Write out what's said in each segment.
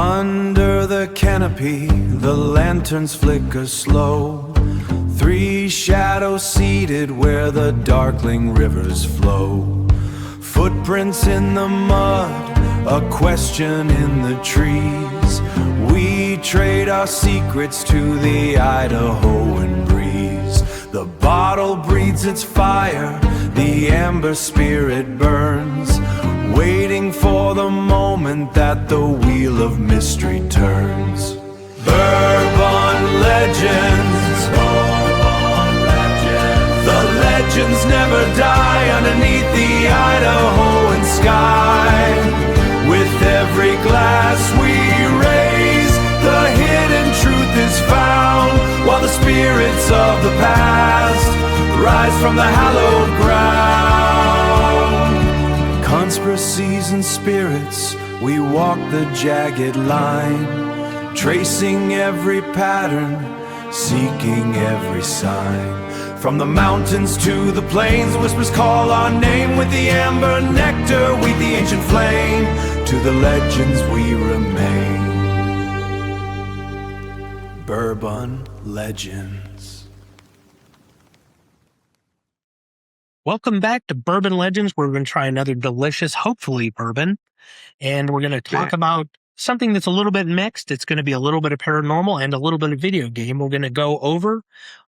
Under the canopy, the lanterns flicker slow. Three shadows seated where the darkling rivers flow. Footprints in the mud, a question in the trees. We trade our secrets to the Idahoan breeze. The bottle breathes its fire, the amber spirit burns, waiting for the moment that the wheel of mystery turns. Bourbon Legends, the legends never die underneath the Idahoan sky. With every glass we raise, the hidden truth is found, while the spirits of the past rise from the hallowed ground. Conspiracies and spirits, we walk the jagged line, tracing every pattern, seeking every sign. From the mountains to the plains, whispers call our name. With the amber nectar, we the ancient flame. To the legends we remain. Bourbon Legends. Welcome back to Bourbon Legends, where we're going to try another delicious, hopefully, bourbon. And we're going to talk about something that's a little bit mixed. It's going to be a little bit of paranormal and a little bit of video game. We're going to go over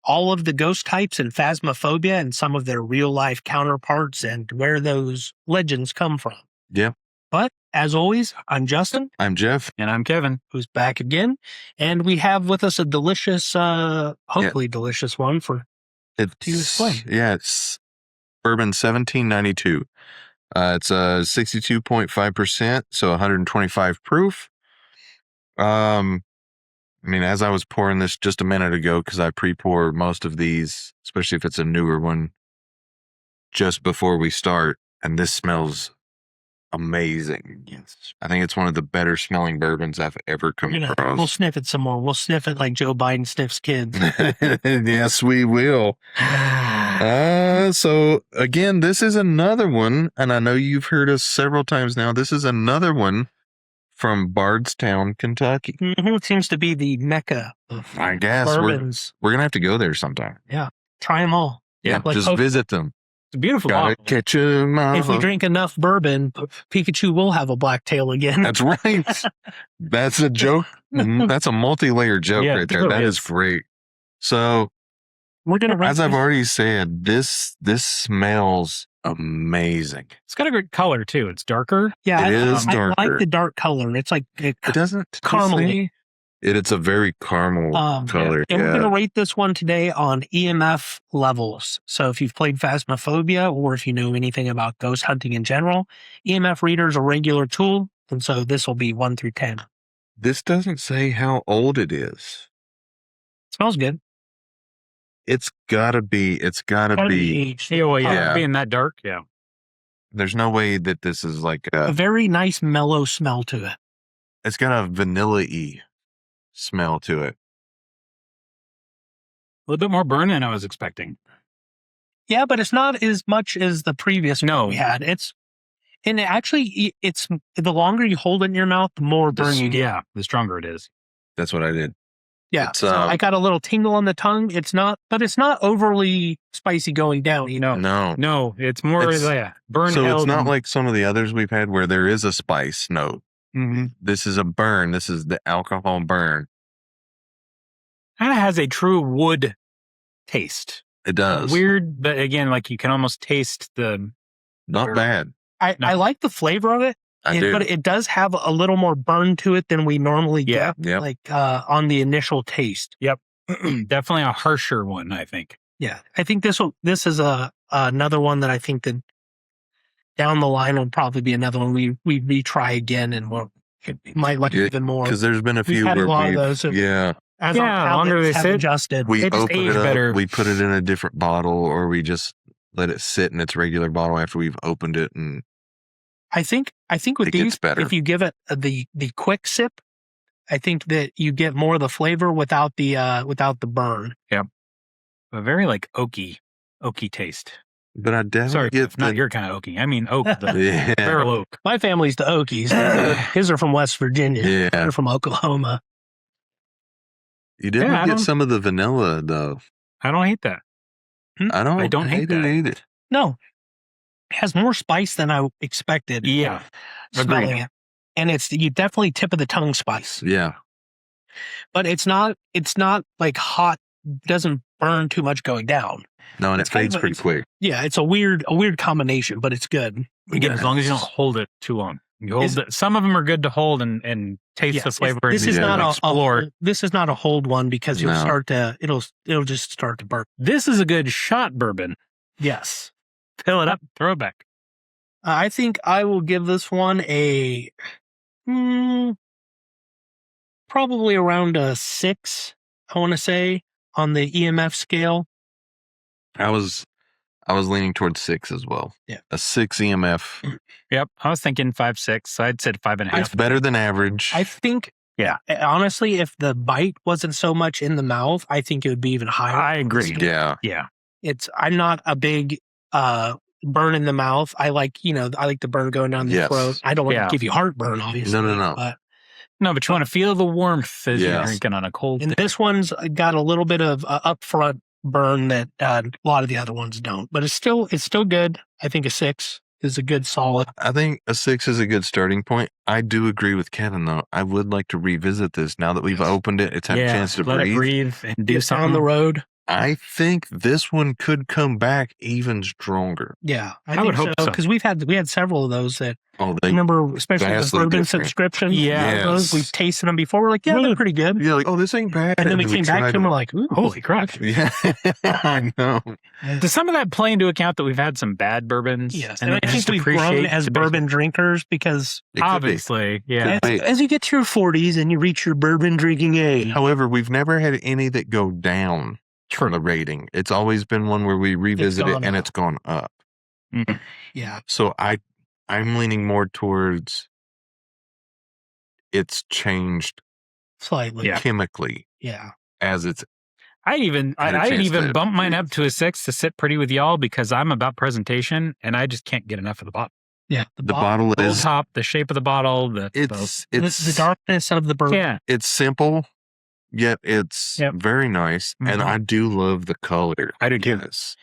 all of the ghost types and Phasmophobia and some of their real life counterparts and where those legends come from. Yeah. But as always, I'm Justin. I'm Jeff. And I'm Kevin. Who's back again. And we have with us a delicious, hopefully delicious one for to display. Yeah, it's Bourbon 1792. It's 62.5%, so 125 proof. I mean, as I was pouring this just a minute ago, because I pre-pour most of these, especially if it's a newer one, just before we start, and this smells amazing. Yes. I think it's one of the better smelling bourbons I've ever come across. We'll sniff it some more. We'll sniff it like Joe Biden sniffs kids. Yes, we will. So again, this is another one, and I know you've heard us several times now. This is another one from Bardstown, Kentucky. It seems to be the mecca of I guess bourbons. we're gonna have to go there sometime. Yeah, try them all. Yeah, like just visit them. It's a beautiful Gotta bottle. catch 'em. If we drink enough bourbon, Pikachu will have a black tail again. That's right. That's a joke. That's a multi-layered joke Yeah, right it there. really That is. is great. So, We're gonna as I've already said, this smells amazing. It's got a great color too. It's darker. Yeah, It is I like darker. the dark color. It's like It doesn't caramely. It's a very caramel color. And we're Yeah. going to rate this one today on EMF levels. So if you've played Phasmophobia or if you know anything about ghost hunting in general, EMF reader is a regular tool. And so this will be 1 through 10. This doesn't say how old it is. Smells good. It's gotta be. Aged. Yeah, well, Yeah. being that dark, yeah. There's no way that this is like A very nice mellow smell to it. it's got a vanilla-y smell to it. A little bit more burn than I was expecting. Yeah, but it's not as much as the previous No. one we had. It's the longer you hold it in your mouth, the more burn you get. Yeah, the stronger it is. That's what I did. Yeah, It's, so I got a little tingle on the tongue. It's not overly spicy going down. You know, No. No, it's more burn. So it's held not and- like some of the others we've had where there is a spice note. Mhm. This is a burn. This is the alcohol burn. Kind of has a true wood taste. It does. Weird, but again, like you can almost taste the. Not bad. I like the flavor of it, I do. but it does have a little more burn to it than we normally Yeah, get. Yep. Like on the initial taste. Definitely a harsher one, I think. Yeah, I think this is another one that I think that down the line will probably be another one we retry again and might like even more. Because there's been a few had a where lot of we've, those, so- yeah, As Yeah, our the longer palates they have sit, adjusted. we They just open age it up, better. we put it in a different bottle, or we just let it sit in its regular bottle after we've opened it, and I think with It gets these, better. if you give it the quick sip, I think that you get more of the flavor without the burn. A very like oaky taste. But I definitely Sorry, get not the, your kind of oaking. I mean oak, the yeah, barrel oak. My family's the Okies. His are from West Virginia. yeah. They're from Oklahoma. You definitely I get don't- some of the vanilla though. I don't hate that. I don't hate hate it that. either. No, it has more spice than I expected. Yeah. Smelling Agreed. it. And it's you definitely tip of the tongue spice. Yeah, But it's not like hot, doesn't burn too much going down. no, and It's it kind fades of a- pretty quick. Yeah, it's a weird combination, but it's good. Again, as long as you don't hold it too long. You hold it. Some of them are good to hold and taste Yes, the flavor. This and is not explore. this is not a hold one because you'll No. start to it'll just start to burn. This is a good shot bourbon. Yes. Fill it up, throw it back. I think I will give this one a probably around a 6, I want to say, on the EMF scale. I was leaning towards 6 as well. Yeah. A 6 EMF. Yep. I was thinking 5, 6. So I'd said 5.5. It's better than average. I think, Yeah. honestly, if the bite wasn't so much in the mouth, I think it would be even higher. I agree. Yeah. Yeah. I'm not a big burn in the mouth. I like the burn going down the Yes. throat. I don't want Yeah. to give you heartburn, obviously. No. But No, but you want to feel the warmth as you're Yes. drinking on a cold and day. this one's got a little bit of upfront burn that a lot of the other ones don't. But it's still good. I think a 6 is a good solid. I think a 6 is a good starting point. I do agree with Kevin, though. I would like to revisit this now that we've opened it. It's had a chance to let it breathe and do Get something. down the road. I think this one could come back even stronger. Yeah, I would hope so. because we had several of those that Oh, I remember, especially the vastly bourbon different. subscription. Yeah. Those, we've tasted them before. We're like, yeah, they're pretty good. Yeah, like, oh, this ain't bad. And then we came back tried to them. We're like, ooh, Holy crap. Yeah, I know. Does some of that play into account that we've had some bad bourbons? yes. And And I then think just we've grown appreciate as the bourbon drinkers because It could be. Obviously, yeah. Could be. as you get to your 40s and you reach your bourbon drinking age, However, we've never had any that go down for the rating. It's always been one where we revisit it gone and up. it's gone up. yeah, So I'm leaning more towards it's changed slightly. Yeah. chemically Yeah. as it's I'd even bump mine up to a 6 to sit pretty with y'all because I'm about presentation and I just can't get enough of the bottle. Yeah. the bottle The is top, the shape of the bottle, it's the darkness of the bourbon. yeah. it's simple, yet it's Yep. very nice, and Mhm. I do love the color. I do too. Yes.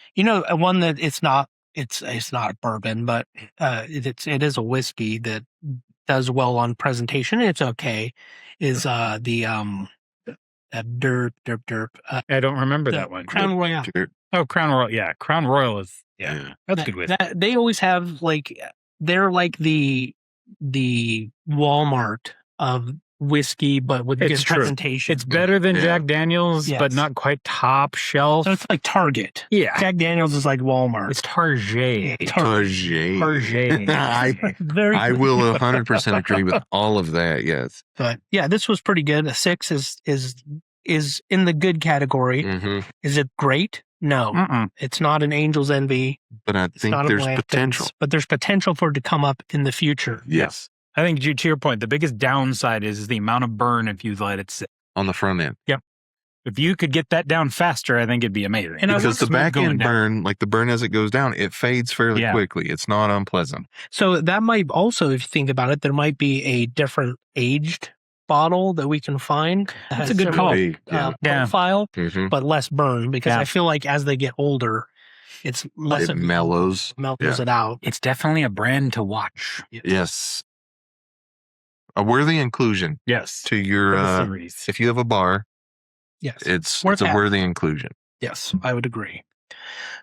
One that it's not bourbon, but it is a whiskey that does well on presentation. It's okay. Is the derp I don't remember the that one. Crown Royal. Oh, Crown Royal. Yeah. Crown Royal is, Yeah. that's good with it. That they always have they're like the Walmart of whiskey, but with It's good true. presentation. It's better than Yeah. Jack Daniels, Yes. but not quite top shelf. So it's like Target. Yeah. Jack Daniels is like Walmart. It's Target. Target. Target. Very I will 100% agree with all of that. Yes. But yeah, this was pretty good. A 6 is in the good category. Hmm. Is it great? No, Mm-mm. it's not an Angel's Envy. But I It's think not a there's Blanton's, potential. but there's potential for it to come up in the future. Yes. I think to your point, the biggest downside is the amount of burn if you let it sit. On the front end. If you could get that down faster, I think it'd be amazing. And I Because the Smooth back going end down. burn, like the burn as it goes down, it fades fairly Yeah. quickly. It's not unpleasant. So that might also, if you think about it, there might be a different aged bottle that we can find. that That's has a good call. similar, Yeah. Yeah. profile, Mhm. but less burn because Yeah. I feel like as they get older, it's less It of mellows. mellows it out. It's definitely a brand to watch. Yes. A worthy inclusion Yes. to your, For the series. if you have a bar, Yes. it's Worth a having. worthy inclusion. Yes, I would agree.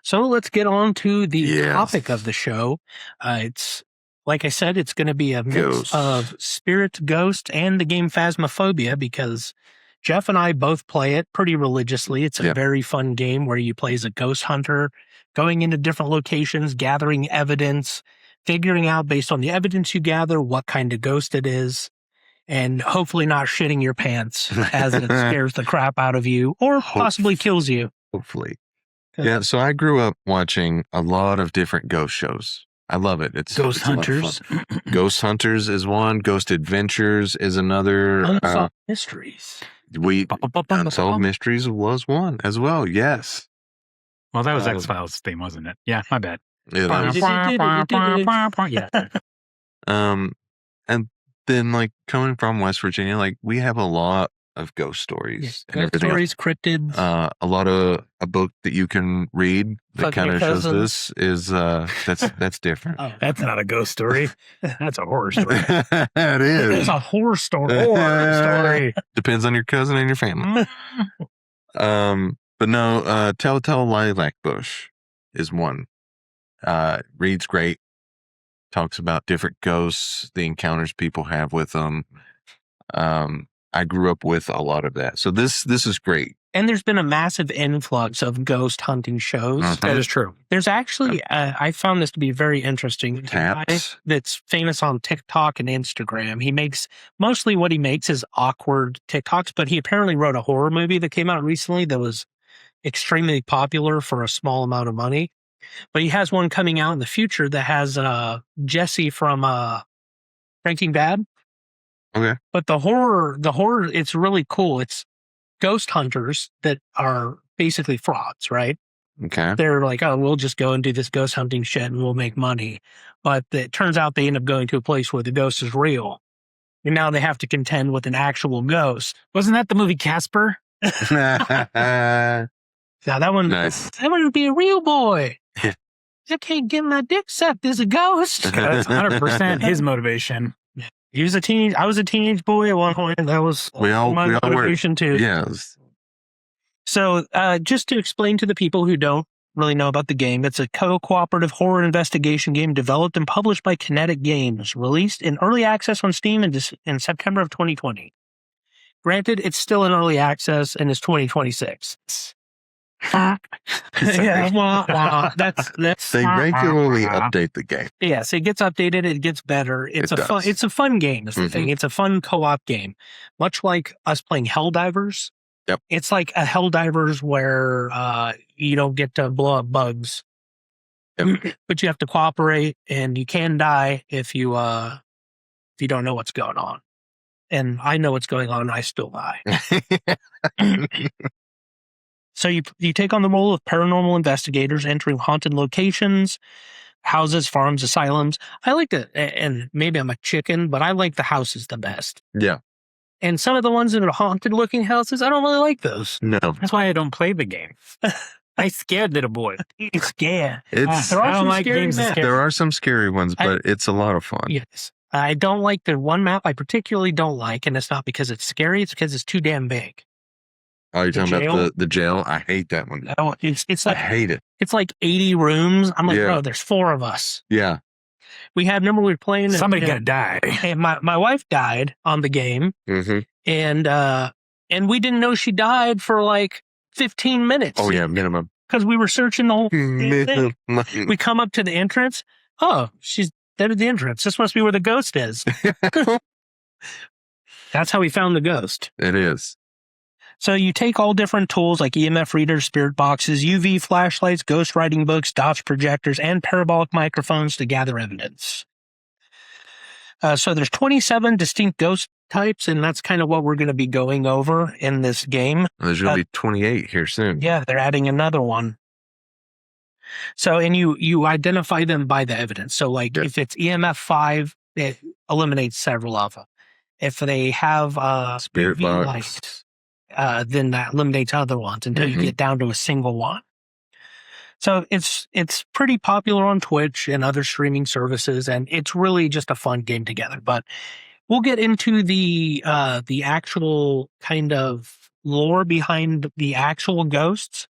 So let's get on to the Yes. topic of the show. It's like I said, it's going to be a mix Ghosts. of spirit, ghost, and the game Phasmophobia because Jeff and I both play it pretty religiously. It's a Yeah. very fun game where you play as a ghost hunter, going into different locations, gathering evidence, figuring out based on the evidence you gather what kind of ghost it is, and hopefully not shitting your pants as it scares the crap out of you or possibly kills you. Hopefully. Yeah. So I grew up watching a lot of different ghost shows. I love it. It's Ghost it's a lot of hunters. fun. Ghost Hunters is one. Ghost Adventures is another. Unsolved mysteries. Unsolved Mysteries was one as well. Yes. Well, that was X-Files theme, wasn't it? Yeah, my bad. Yeah, that was, Yeah. and then like coming from West Virginia, like we have a lot of ghost stories and Ghost everything. stories, cryptids. A lot of a book that you can read that Fuck kind your of shows cousins. this is that's different. Oh, That's not a ghost story. That's a horror story. It it's is. a horror story. Horror story. Depends on your cousin and your family. But no, Telltale Lilac Bush is one. Reads great. Talks about different ghosts, the encounters people have with them. I grew up with a lot of that. So this is great. And there's been a massive influx of ghost hunting shows. Mhm. That is true. There's actually, I found this to be very interesting. There's a guy Taps. that's famous on TikTok and Instagram. He makes, mostly what he makes is awkward TikToks, but he apparently wrote a horror movie that came out recently that was extremely popular for a small amount of money. But he has one coming out in the future that has Jesse from Breaking Bad. Okay. But the horror, it's really cool. It's ghost hunters that are basically frauds, right? Okay. They're like, oh, we'll just go and do this ghost hunting shit and we'll make money. But it turns out they end up going to a place where the ghost is real. And now they have to contend with an actual ghost. Wasn't that the movie Casper? Nice. Now that one would be a real boy. I can't get my dick sucked as a ghost. That's 100% his motivation. He was a teenage. I was a teenage boy at one point. That was We all my were. motivation too. Yes. So, just to explain to the people who don't really know about the game, it's a cooperative horror investigation game developed and published by Kinetic Games, released in early access on Steam in September of 2020. Granted, it's still in early access and it's 2026. Yeah, that's They regularly update the game. Yes, it gets updated. It gets better. It's a fun game. Is the thing. It's a fun co-op game, much like us playing Helldivers. Yep. It's like a Helldivers where you don't get to blow up bugs, but you have to cooperate, and you can die if you don't know what's going on. And I know what's going on, and I still die. So you take on the role of paranormal investigators entering haunted locations, houses, farms, asylums. I like to, and maybe I'm a chicken, but I like the houses the best. Yeah. And some of the ones that are haunted looking houses, I don't really like those. No. That's why I don't play the game. I scared little boy. It's scary. It's There are I don't some like scary games that maps. scare. there are some scary ones, but it's a lot of fun. Yes. I don't like the one map I particularly don't like, and it's not because it's scary, it's because it's too damn big. Oh, you're talking jail? about the jail? I hate that one. No, it's I like hate it. it's like 80 rooms. I'm like, Yeah. bro, there's 4 of us. Yeah. We had, remember we were playing. Somebody and, gotta die. and my wife died on the game, Mm-hmm. and we didn't know she died for like 15 minutes. Oh, yeah, minimum. Because we were searching the whole thing. Minimum. We come up to the entrance. Oh, she's dead at the entrance. This must be where the ghost is. That's how we found the ghost. It is. So you take all different tools like EMF readers, spirit boxes, UV flashlights, ghost writing books, Dodge projectors, and parabolic microphones to gather evidence. So there's 27 distinct ghost types, and that's kind of what we're going to be going over in this game. There's going to be 28 here soon. Yeah, they're adding another one. So, and you identify them by the evidence. So, like, if it's EMF 5, it eliminates several of them. If they have Spirit UV box. light, then that eliminates other ones until you get down to a single one. So it's pretty popular on Twitch and other streaming services, and it's really just a fun game together. But we'll get into the actual kind of lore behind the actual ghosts,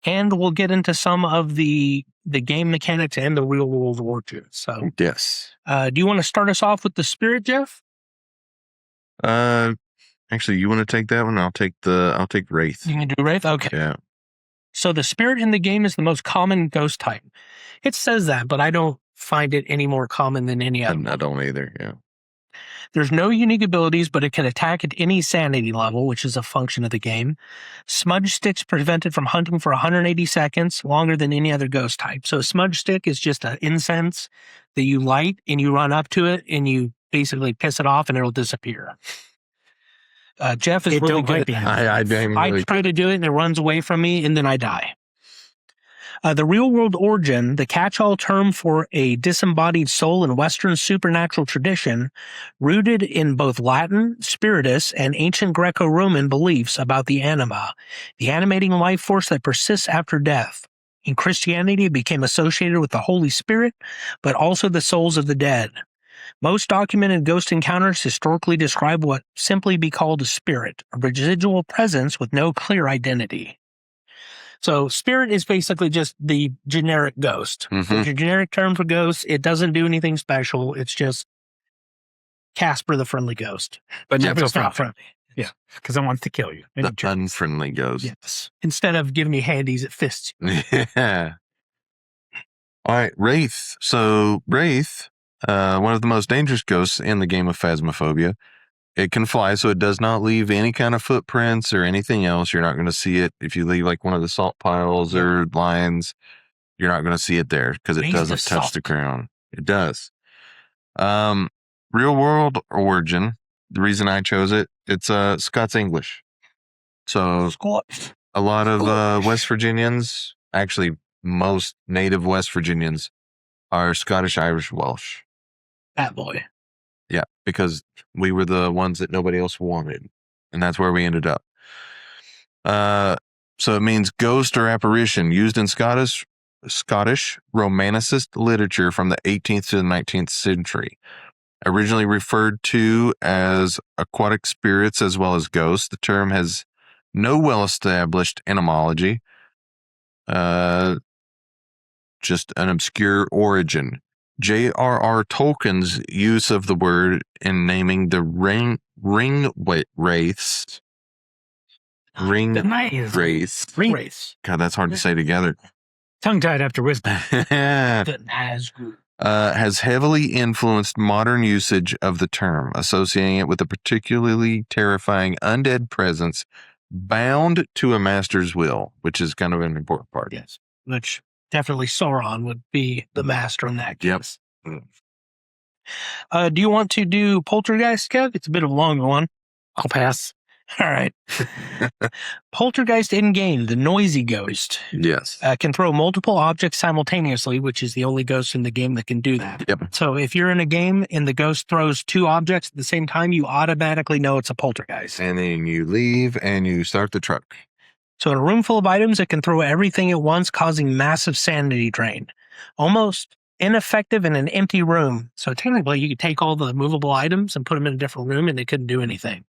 and we'll get into some of the game mechanics and the real world war too. So, Yes. do you want to start us off with the spirit, Jeff? Actually, you want to take that one? I'll take Wraith. You can do Wraith? Okay. Yeah. So the spirit in the game is the most common ghost type. It says that, but I don't find it any more common than any other. I don't either. Yeah. There's no unique abilities, but it can attack at any sanity level, which is a function of the game. Smudge sticks prevented from hunting for 180 seconds, longer than any other ghost type. So a smudge stick is just an incense that you light and you run up to it and you basically piss it off and it'll disappear. Jeff is really good at that. I I try to do it and it runs away from me and then I die. The real-world origin, the catch-all term for a disembodied soul in Western supernatural tradition, rooted in both Latin, spiritus, and ancient Greco-Roman beliefs about the anima, the animating life force that persists after death. In Christianity, it became associated with the Holy Spirit, but also the souls of the dead. Most documented ghost encounters historically describe what simply be called a spirit, a residual presence with no clear identity. So spirit is basically just the generic ghost. Mhm. It's a generic term for ghost. It doesn't do anything special. It's just Casper the friendly ghost. But Except not so it's not friendly. Yeah, because it wants to kill you. The unfriendly ghost. Yes. Instead of giving you handies, it fists you. Yeah. All right, Wraith. So Wraith, one of the most dangerous ghosts in the game of Phasmophobia. It can fly, so it does not leave any kind of footprints or anything else. You're not going to see it if you leave like one of the salt piles or lines. You're not going to see it there because it doesn't touch the ground. It does. Real world origin. The reason I chose it, it's Scots English. So a lot of West Virginians, actually most native West Virginians, are Scottish, Irish, Welsh. That boy. Yeah, because we were the ones that nobody else wanted, and that's where we ended up. So it means ghost or apparition, used in Scottish Romanicist literature from the 18th to the 19th century. Originally referred to as aquatic spirits as well as ghosts, the term has no well-established etymology, just an obscure origin. J.R.R. Tolkien's use of the word in naming the ring wraiths. Ring wraiths. God, that's hard to say together. Tongue-tied after whispering. Has heavily influenced modern usage of the term, associating it with a particularly terrifying undead presence bound to a master's will, which is kind of an important part. Yes, which definitely Sauron would be the master in that case. Yep. Do you want to do Poltergeist, Kev? It's a bit of a longer one. I'll pass. All right. Poltergeist in-game, the noisy ghost. Yes. Can throw multiple objects simultaneously, which is the only ghost in the game that can do that. Yep. So if you're in a game and the ghost throws two objects at the same time, you automatically know it's a poltergeist. And then you leave and you start the truck. So in a room full of items, it can throw everything at once, causing massive sanity drain. Almost ineffective in an empty room. So technically, you could take all the movable items and put them in a different room and they couldn't do anything.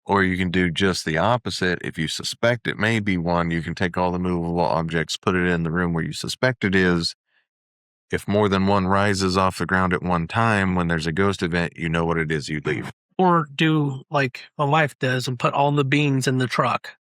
Or you can do just the opposite. If you suspect it may be one, you can take all the movable objects, put it in the room where you suspect it is. If more than one rises off the ground at one time, when there's a ghost event, you know what it is, you leave. Or do like my wife does and put all the beans in the truck.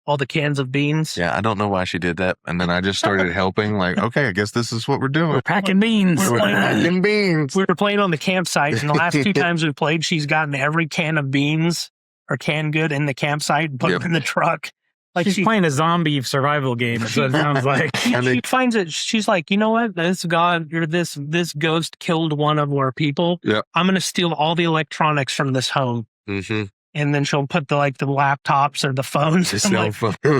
All the cans of beans. Yeah, I don't know why she did that. And then I just started helping, like, okay, I guess this is what we're doing. We're packing beans. We're packing beans. We were playing on the campsite, and the last two times we played, she's gotten every can of beans or canned good in the campsite and put them in the truck. Like she's playing a zombie survival game, is what it sounds like. She finds it. She's like, you know what? This ghost killed one of our people. Yep. I'm going to steal all the electronics from this home. Mm-hmm. And then she'll put the laptops or the phones. You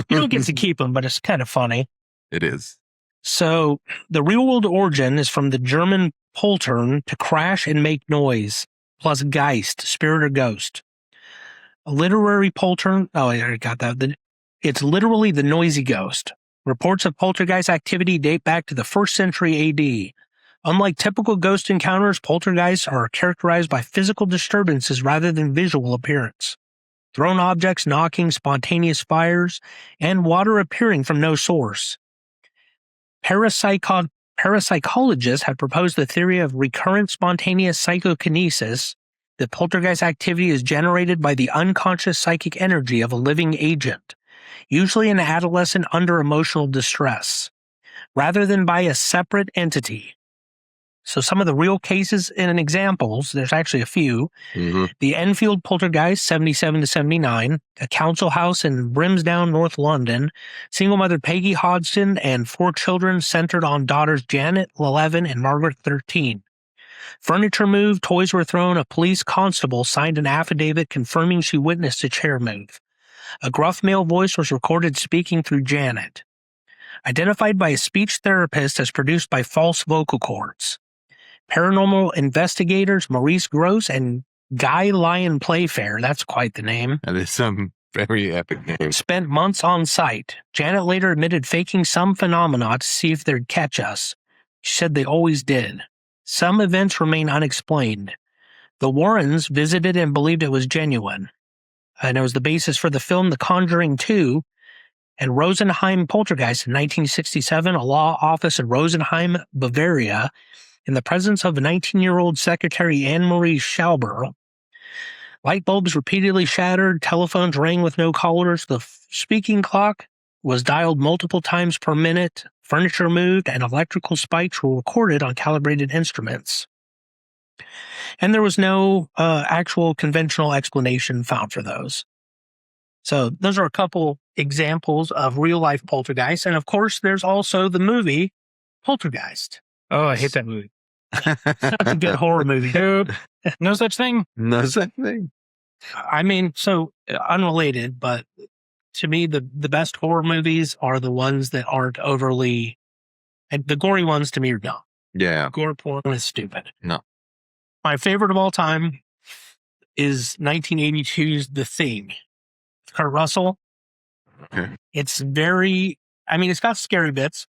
don't get to keep them, but it's kind of funny. It is. So the real world origin is from the German poltern, to crash and make noise, plus Geist, spirit or ghost. A literary poltern. Oh, I already got that. It's literally the noisy ghost. Reports of poltergeist activity date back to the 1st century AD. Unlike typical ghost encounters, poltergeists are characterized by physical disturbances rather than visual appearance. Thrown objects, knocking, spontaneous fires, and water appearing from no source. Parapsychologists have proposed the theory of recurrent spontaneous psychokinesis, that poltergeist activity is generated by the unconscious psychic energy of a living agent, usually an adolescent under emotional distress, rather than by a separate entity. So some of the real cases and examples, there's actually a few. Mm-hmm. The Enfield poltergeist, 77 to 79, a council house in Brimsdown, North London, single mother Peggy Hodgson, and 4 children centered on daughters Janet, 11, and Margaret, 13. Furniture moved, toys were thrown, a police constable signed an affidavit confirming she witnessed a chair move. A gruff male voice was recorded speaking through Janet. identified by a speech therapist as produced by false vocal cords. Paranormal investigators Maurice Gross and Guy Lyon Playfair, that's quite the name, That is some very epic name. spent months on site. Janet later admitted faking some phenomena to see if they'd catch us. She said they always did. Some events remain unexplained. The Warrens visited and believed it was genuine. And it was the basis for the film The Conjuring 2 and Rosenheim Poltergeist in 1967, a law office in Rosenheim, Bavaria, in the presence of a 19-year-old secretary Anne-Marie Schauber. Light bulbs repeatedly shattered, telephones rang with no callers, the speaking clock was dialed multiple times per minute, furniture moved, and electrical spikes were recorded on calibrated instruments. And there was no actual conventional explanation found for those. So those are a couple examples of real-life poltergeists. And of course, there's also the movie Poltergeist. Oh, I hate that movie. That's a good horror movie. Nope. No such thing. No such thing. I mean, so unrelated, but to me, the best horror movies are the ones that aren't overly, and the gory ones to me are dumb. Yeah. Gore porn is stupid. No. My favorite of all time is 1982's The Thing. Kurt Russell. Okay. It's very, I mean, it's got scary bits,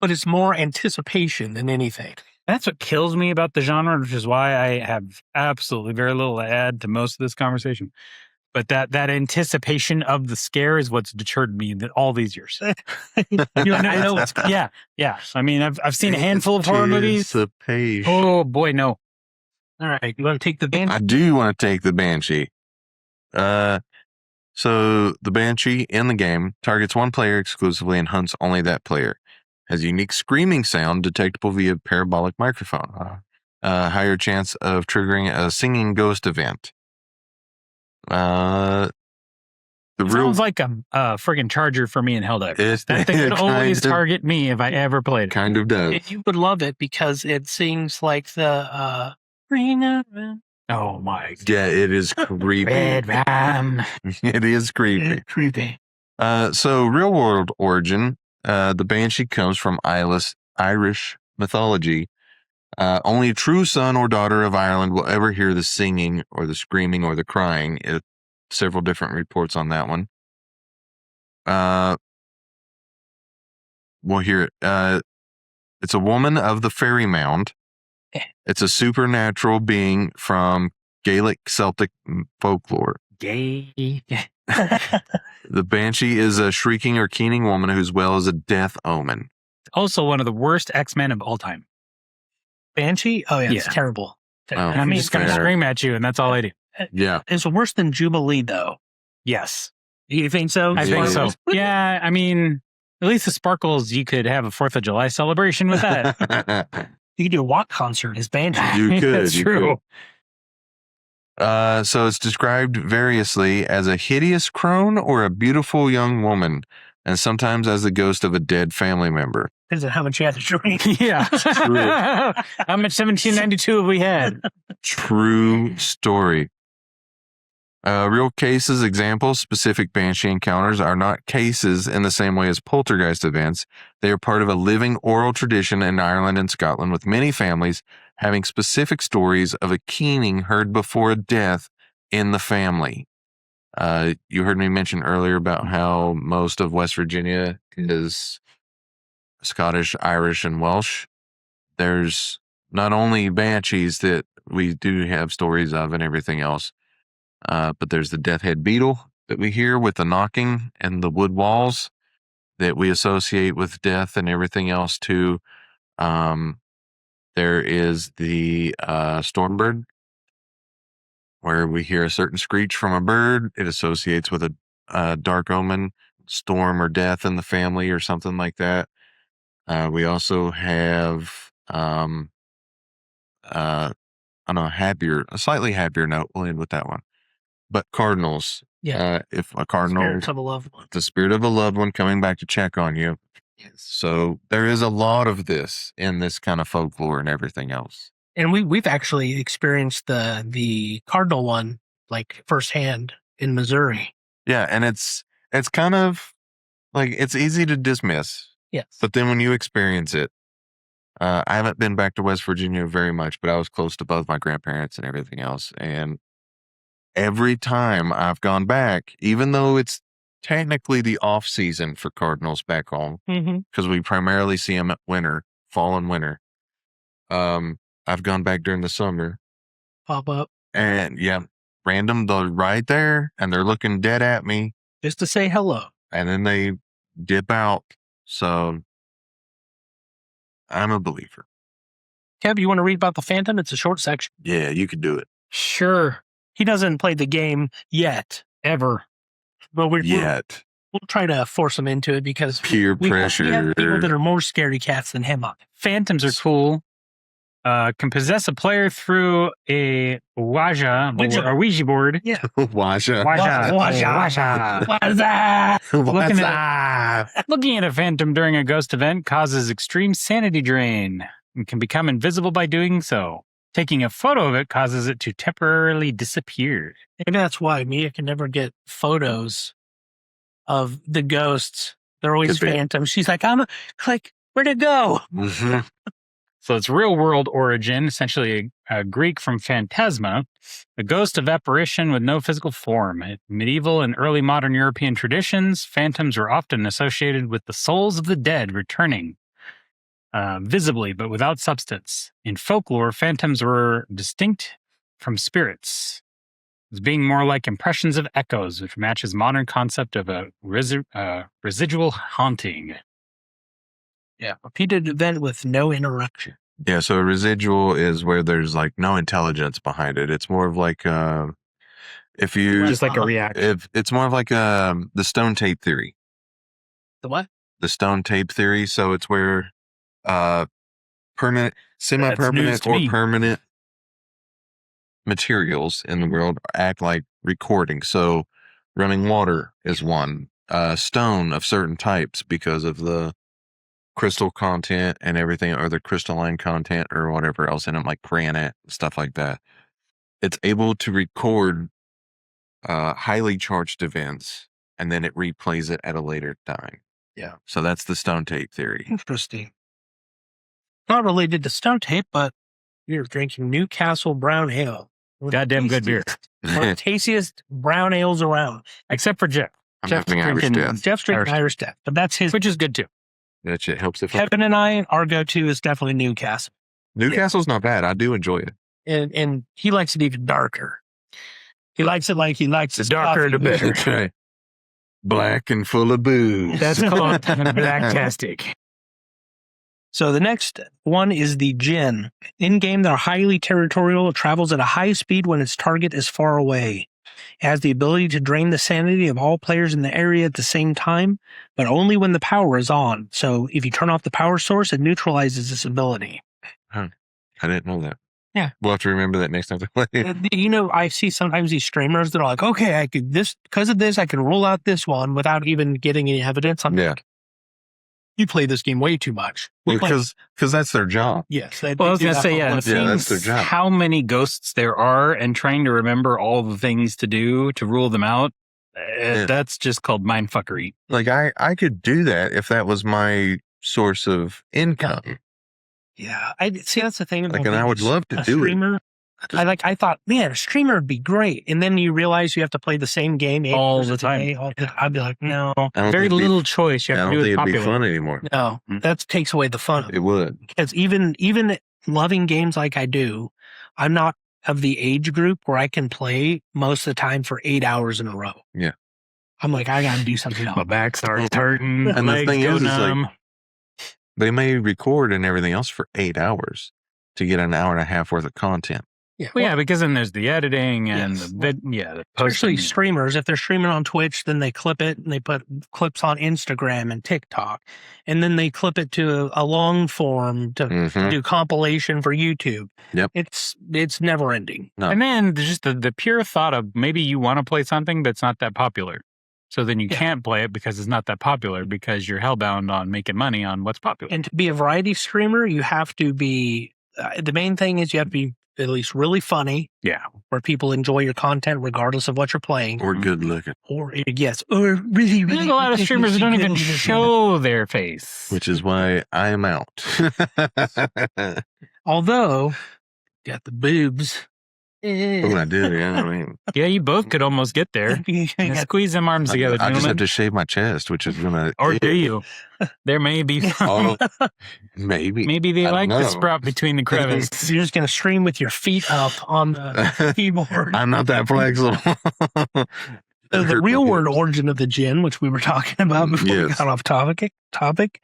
but it's more anticipation than anything. That's what kills me about the genre, which is why I have absolutely very little to add to most of this conversation. But that anticipation of the scare is what's deterred me all these years. I know it's, yeah. I mean, I've seen a handful of horror movies. Anticipation. Oh boy, no. All right, you want to take the Banshee? I do want to take the Banshee. So the Banshee in the game targets one player exclusively and hunts only that player. Has a unique screaming sound detectable via parabolic microphone. Higher chance of triggering a singing ghost event. Sounds like a friggin' charger for me in Helldivers. That thing would always target me if I ever played it. Kind of does. You would love it because it sings like the Oh my. Yeah, it is creepy. Red Ram. It is creepy. Creepy. So real world origin, the Banshee comes from Irish mythology. Only a true son or daughter of Ireland will ever hear the singing or the screaming or the crying. Several different reports on that one. We'll hear it. It's a woman of the fairy mound. It's a supernatural being from Gaelic Celtic folklore. Gay. The Banshee is a shrieking or keening woman whose well is a death omen. Also one of the worst X-Men of all time. Banshee? Oh, yeah, it's terrible. Oh, I'm just going to scream at you, and that's all I do. Yeah. It's worse than Jubilee, though. Yes. You think so? I think so. Yeah, I mean, at least the Sparkles, you could have a 4th of July celebration with that. You could do a walk concert as Banshee. You could. That's true. Could. So it's described variously as a hideous crone or a beautiful young woman, and sometimes as the ghost of a dead family member. Depends on how much you have to drink. Yeah. How much 1792 have we had? True story. Real cases, examples, specific Banshee encounters are not cases in the same way as poltergeist events. They are part of a living oral tradition in Ireland and Scotland, with many families having specific stories of a keening heard before a death in the family. You heard me mention earlier about how most of West Virginia is Scottish, Irish, and Welsh. There's not only banshees that we do have stories of and everything else, but there's the death head beetle that we hear with the knocking and the wood walls that we associate with death and everything else too. There is the stormbird, where we hear a certain screech from a bird. It associates with a dark omen, storm, or death in the family or something like that. We also have on a slightly happier note, we'll end with that one. But cardinals, if a cardinal, Spirit of a loved one. the spirit of a loved one coming back to check on you. So there is a lot of this in this kind of folklore and everything else. And we've actually experienced the cardinal one like firsthand in Missouri. Yeah, and it's kind of like it's easy to dismiss, Yes. but then when you experience it, I haven't been back to West Virginia very much, but I was close to both my grandparents and everything else. And every time I've gone back, even though it's technically the off season for cardinals back home, because we primarily see them at fall and winter. I've gone back during the summer. Pop up. And yeah, random, they're right there and they're looking dead at me. Just to say hello. And then they dip out. So I'm a believer. Kev, you want to read about the Phantom? It's a short section. Yeah, you could do it. Sure. He doesn't play the game yet. Ever. But we'll try to force him into it because peer pressure. We have people that are more scaredy cats than him on it. Phantoms are cool. Can possess a player through a Ouija board. Yeah. Waja. Looking at a phantom during a ghost event causes extreme sanity drain and can become invisible by doing so. Taking a photo of it causes it to temporarily disappear. Maybe that's why Mia can never get photos of the ghosts. They're always phantoms. She's like, where'd it go? Mm-hmm. So it's real world origin, essentially a Greek from phantasma, a ghost of apparition with no physical form. In medieval and early modern European traditions, phantoms were often associated with the souls of the dead returning visibly, but without substance. In folklore, phantoms were distinct from spirits, as being more like impressions of echoes, which matches modern concept of a residual haunting. Yeah, repeated event with no interruption. Yeah, so a residual is where there's like no intelligence behind it. It's more of like if you just like a reaction. It's more of like the stone tape theory. The what? The stone tape theory. So it's where permanent, semi-permanent, or permanent materials in the world act like recording. So running water is one. Stone of certain types because of the crystal content and everything, or the crystalline content or whatever else in them, like granite, stuff like that. It's able to record highly charged events and then it replays it at a later time. Yeah. So that's the stone tape theory. Interesting. Not related to stone tape, but you're drinking Newcastle Brown Ale. Goddamn good beer. One of the tastiest brown ales around. Except for Jeff. Jeff's drinking Irish Death, but that's his. Which is good too. That shit helps it. Kevin and I, our go-to is definitely Newcastle. Newcastle's not bad. I do enjoy it. And he likes it even darker. He likes it like he likes the darker the better. Okay. Black and full of booze. That's called blacktastic. So the next one is the Jinn. In-game, they're highly territorial. It travels at a high speed when its target is far away. It has the ability to drain the sanity of all players in the area at the same time, but only when the power is on. So if you turn off the power source, it neutralizes this ability. Huh. I didn't know that. Yeah. We'll have to remember that next time to play. You know, I see sometimes these streamers that are like, okay, I could because of this, I can roll out this one without even getting any evidence. I'm like, you play this game way too much. Because that's their job. Yes. I was going to say, that's their job. How many ghosts there are and trying to remember all the things to do to rule them out. That's just called mindfuckery. Like I could do that if that was my source of income. Yeah. That's the thing. Like, and I would love to do it. I thought, man, a streamer would be great. And then you realize you have to play the same game all the time. I'd be like, no. Very little choice. You have to do it popular. I don't think it'd be fun anymore. No, that takes away the fun. It would. Because even loving games like I do, I'm not of the age group where I can play most of the time for 8 hours in a row. Yeah. I'm like, I got to do something else. My back starts hurting. And the thing is like, they may record and everything else for 8 hours to get an hour and a half worth of content. Yeah, well, because then there's the editing and especially streamers. If they're streaming on Twitch, then they clip it and they put clips on Instagram and TikTok, and then they clip it to a long form to do compilation for YouTube. Yep, it's never ending. No. And then just the pure thought of maybe you want to play something that's not that popular, so then you can't play it because it's not that popular because you're hellbound on making money on what's popular. And to be a variety streamer, you have to be. The main thing is you have to be at least really funny, Yeah. where people enjoy your content regardless of what you're playing. Or good looking. Or yes, or really, There's really. a lot of streamers who don't even ridiculously good. show their face. Which is why I am out. Although, got the boobs. Oh, I do, yeah. I mean, Yeah, you both could almost get there. Squeeze them arms together, I just gentlemen. have to shave my chest, which is gonna. Or do you? There may be. Oh, maybe. Maybe they I don't like the know. sprout between the crevices. You're just gonna stream with your feet up on the keyboard. I'm not that flexible. The real world origin of the jinn, which we were talking about before we Yes. got off topic,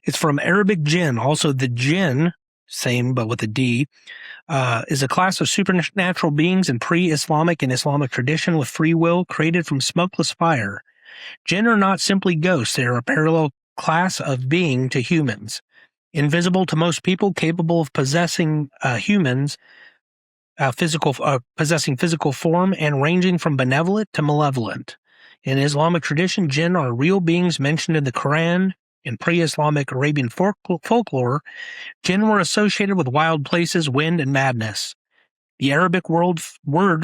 it's from Arabic jinn. Also, the jinn, same but with a D, is a class of supernatural beings in pre-Islamic and Islamic tradition with free will, created from smokeless fire. Jinn are not simply ghosts; they are a parallel class of being to humans, invisible to most people, capable of possessing humans. Possessing physical form and ranging from benevolent to malevolent. In Islamic tradition, jinn are real beings mentioned in the Quran. In pre-Islamic Arabian folklore, jinn were associated with wild places, wind, and madness. The Arabic word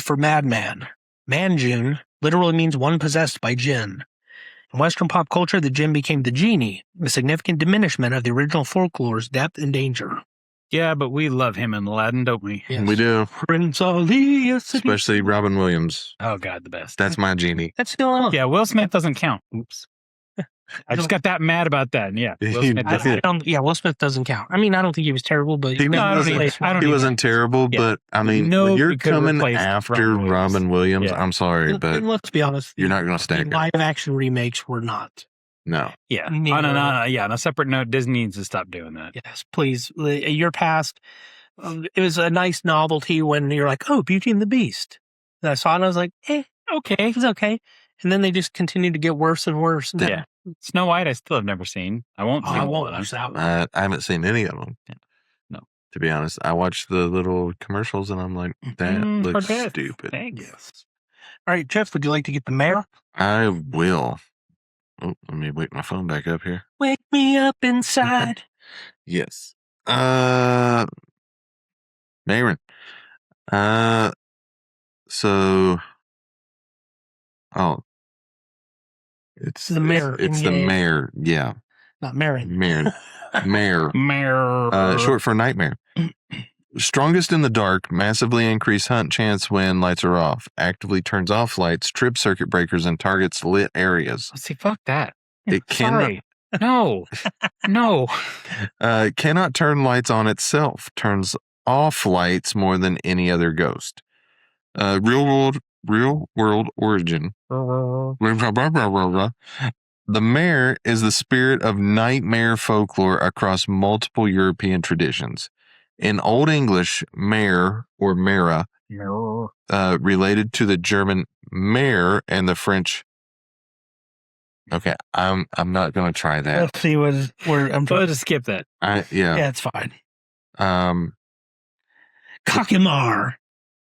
for madman, manjun, literally means one possessed by jinn. In Western pop culture, the jinn became the genie, a significant diminishment of the original folklore's depth and danger. Yeah, but we love him in Aladdin, don't we? Yes. We do. Prince Ali, Especially Robin Williams. Oh, God, the best. That's my genie. That's still on. Yeah, Will Smith doesn't count. Oops. I just got that mad about that. Yeah, Will Smith I doesn't. don't. Yeah, Will Smith doesn't count. I mean, I don't think he was terrible, but He wasn't terrible, Yeah. but I mean, No, when you're he could've coming replaced after Robin Williams. Robin Williams, Yeah. I'm sorry, but And let's be honest, you're not going to the stack it. live action remakes were not. No. Yeah. Neither. On a separate note, Disney needs to stop doing that. Yes, please. Your past. It was a nice novelty when you're like, oh, Beauty and the Beast. And I saw it and I was like, okay, it's okay. And then they just continue to get worse and worse. Yeah. Snow White, I still have never seen. I won't. Oh, see I won't one. watch that one. I haven't seen any of them. Yeah. No. To be honest, I watched the little commercials and I'm like, that looks okay. stupid. Thanks. Yes. All right, Jeff, would you like to get the mayor? I will. Oh, let me wake my phone back up here. Wake me up inside. Yes. Mayron. So. Oh. It's The mayor. It's the Yeah. mayor. Yeah. Not Marin. Mayor. Mayor. Mayor. Short for nightmare. Strongest in the dark, massively increased hunt chance when lights are off. Actively turns off lights, trips circuit breakers, and targets lit areas. See, fuck that. It cannot. Sorry. No. No. Cannot turn lights on itself. Turns off lights more than any other ghost. Real world origin. The mare is the spirit of nightmare folklore across multiple European traditions. In Old English, mare or mera, related to the German mare and the French. Okay, I'm not going to try that. Let's see where I'm We'll trying. just skip that. Yeah, it's fine. Cock and mar.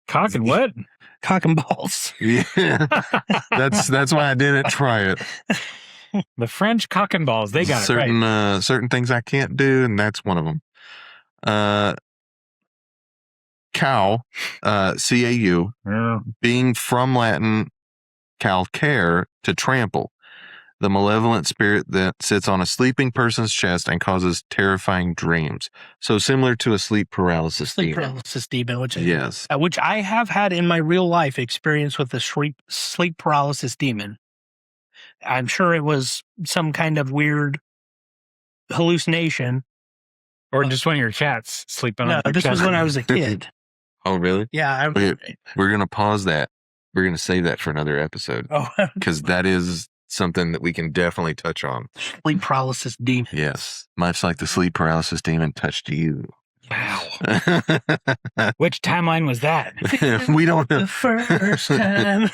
Cock and what? Cock and balls. Yeah, that's why I didn't try it. The French cock and balls. They got it right. Certain things I can't do, and that's one of them. Cow, C-A-U, being from Latin calcare, to trample. The malevolent spirit that sits on a sleeping person's chest and causes terrifying dreams. So similar to a sleep paralysis Sleep demon. paralysis demon, which Yes. I have had in my real life experience with the sleep paralysis demon. I'm sure it was some kind of weird hallucination. Or just one of your cats sleeping No, on your this was chest. when I was a kid. Oh, really? Yeah. Okay, we're going to pause that. We're going to save that for another episode because that is something that we can definitely touch on. Sleep paralysis demon. Yes. Much like the sleep paralysis demon touched you. Wow. Which timeline was that? We don't know. The first time.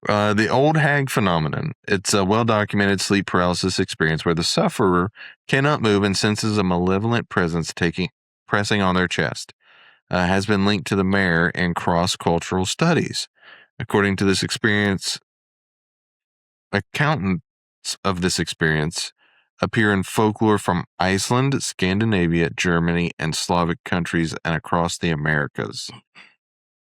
The old hag phenomenon. It's a well-documented sleep paralysis experience where the sufferer cannot move and senses a malevolent presence pressing on their chest. Has been linked to the mare in cross-cultural studies. According to this experience, accountants of this experience appear in folklore from Iceland, Scandinavia, Germany, and Slavic countries and across the Americas.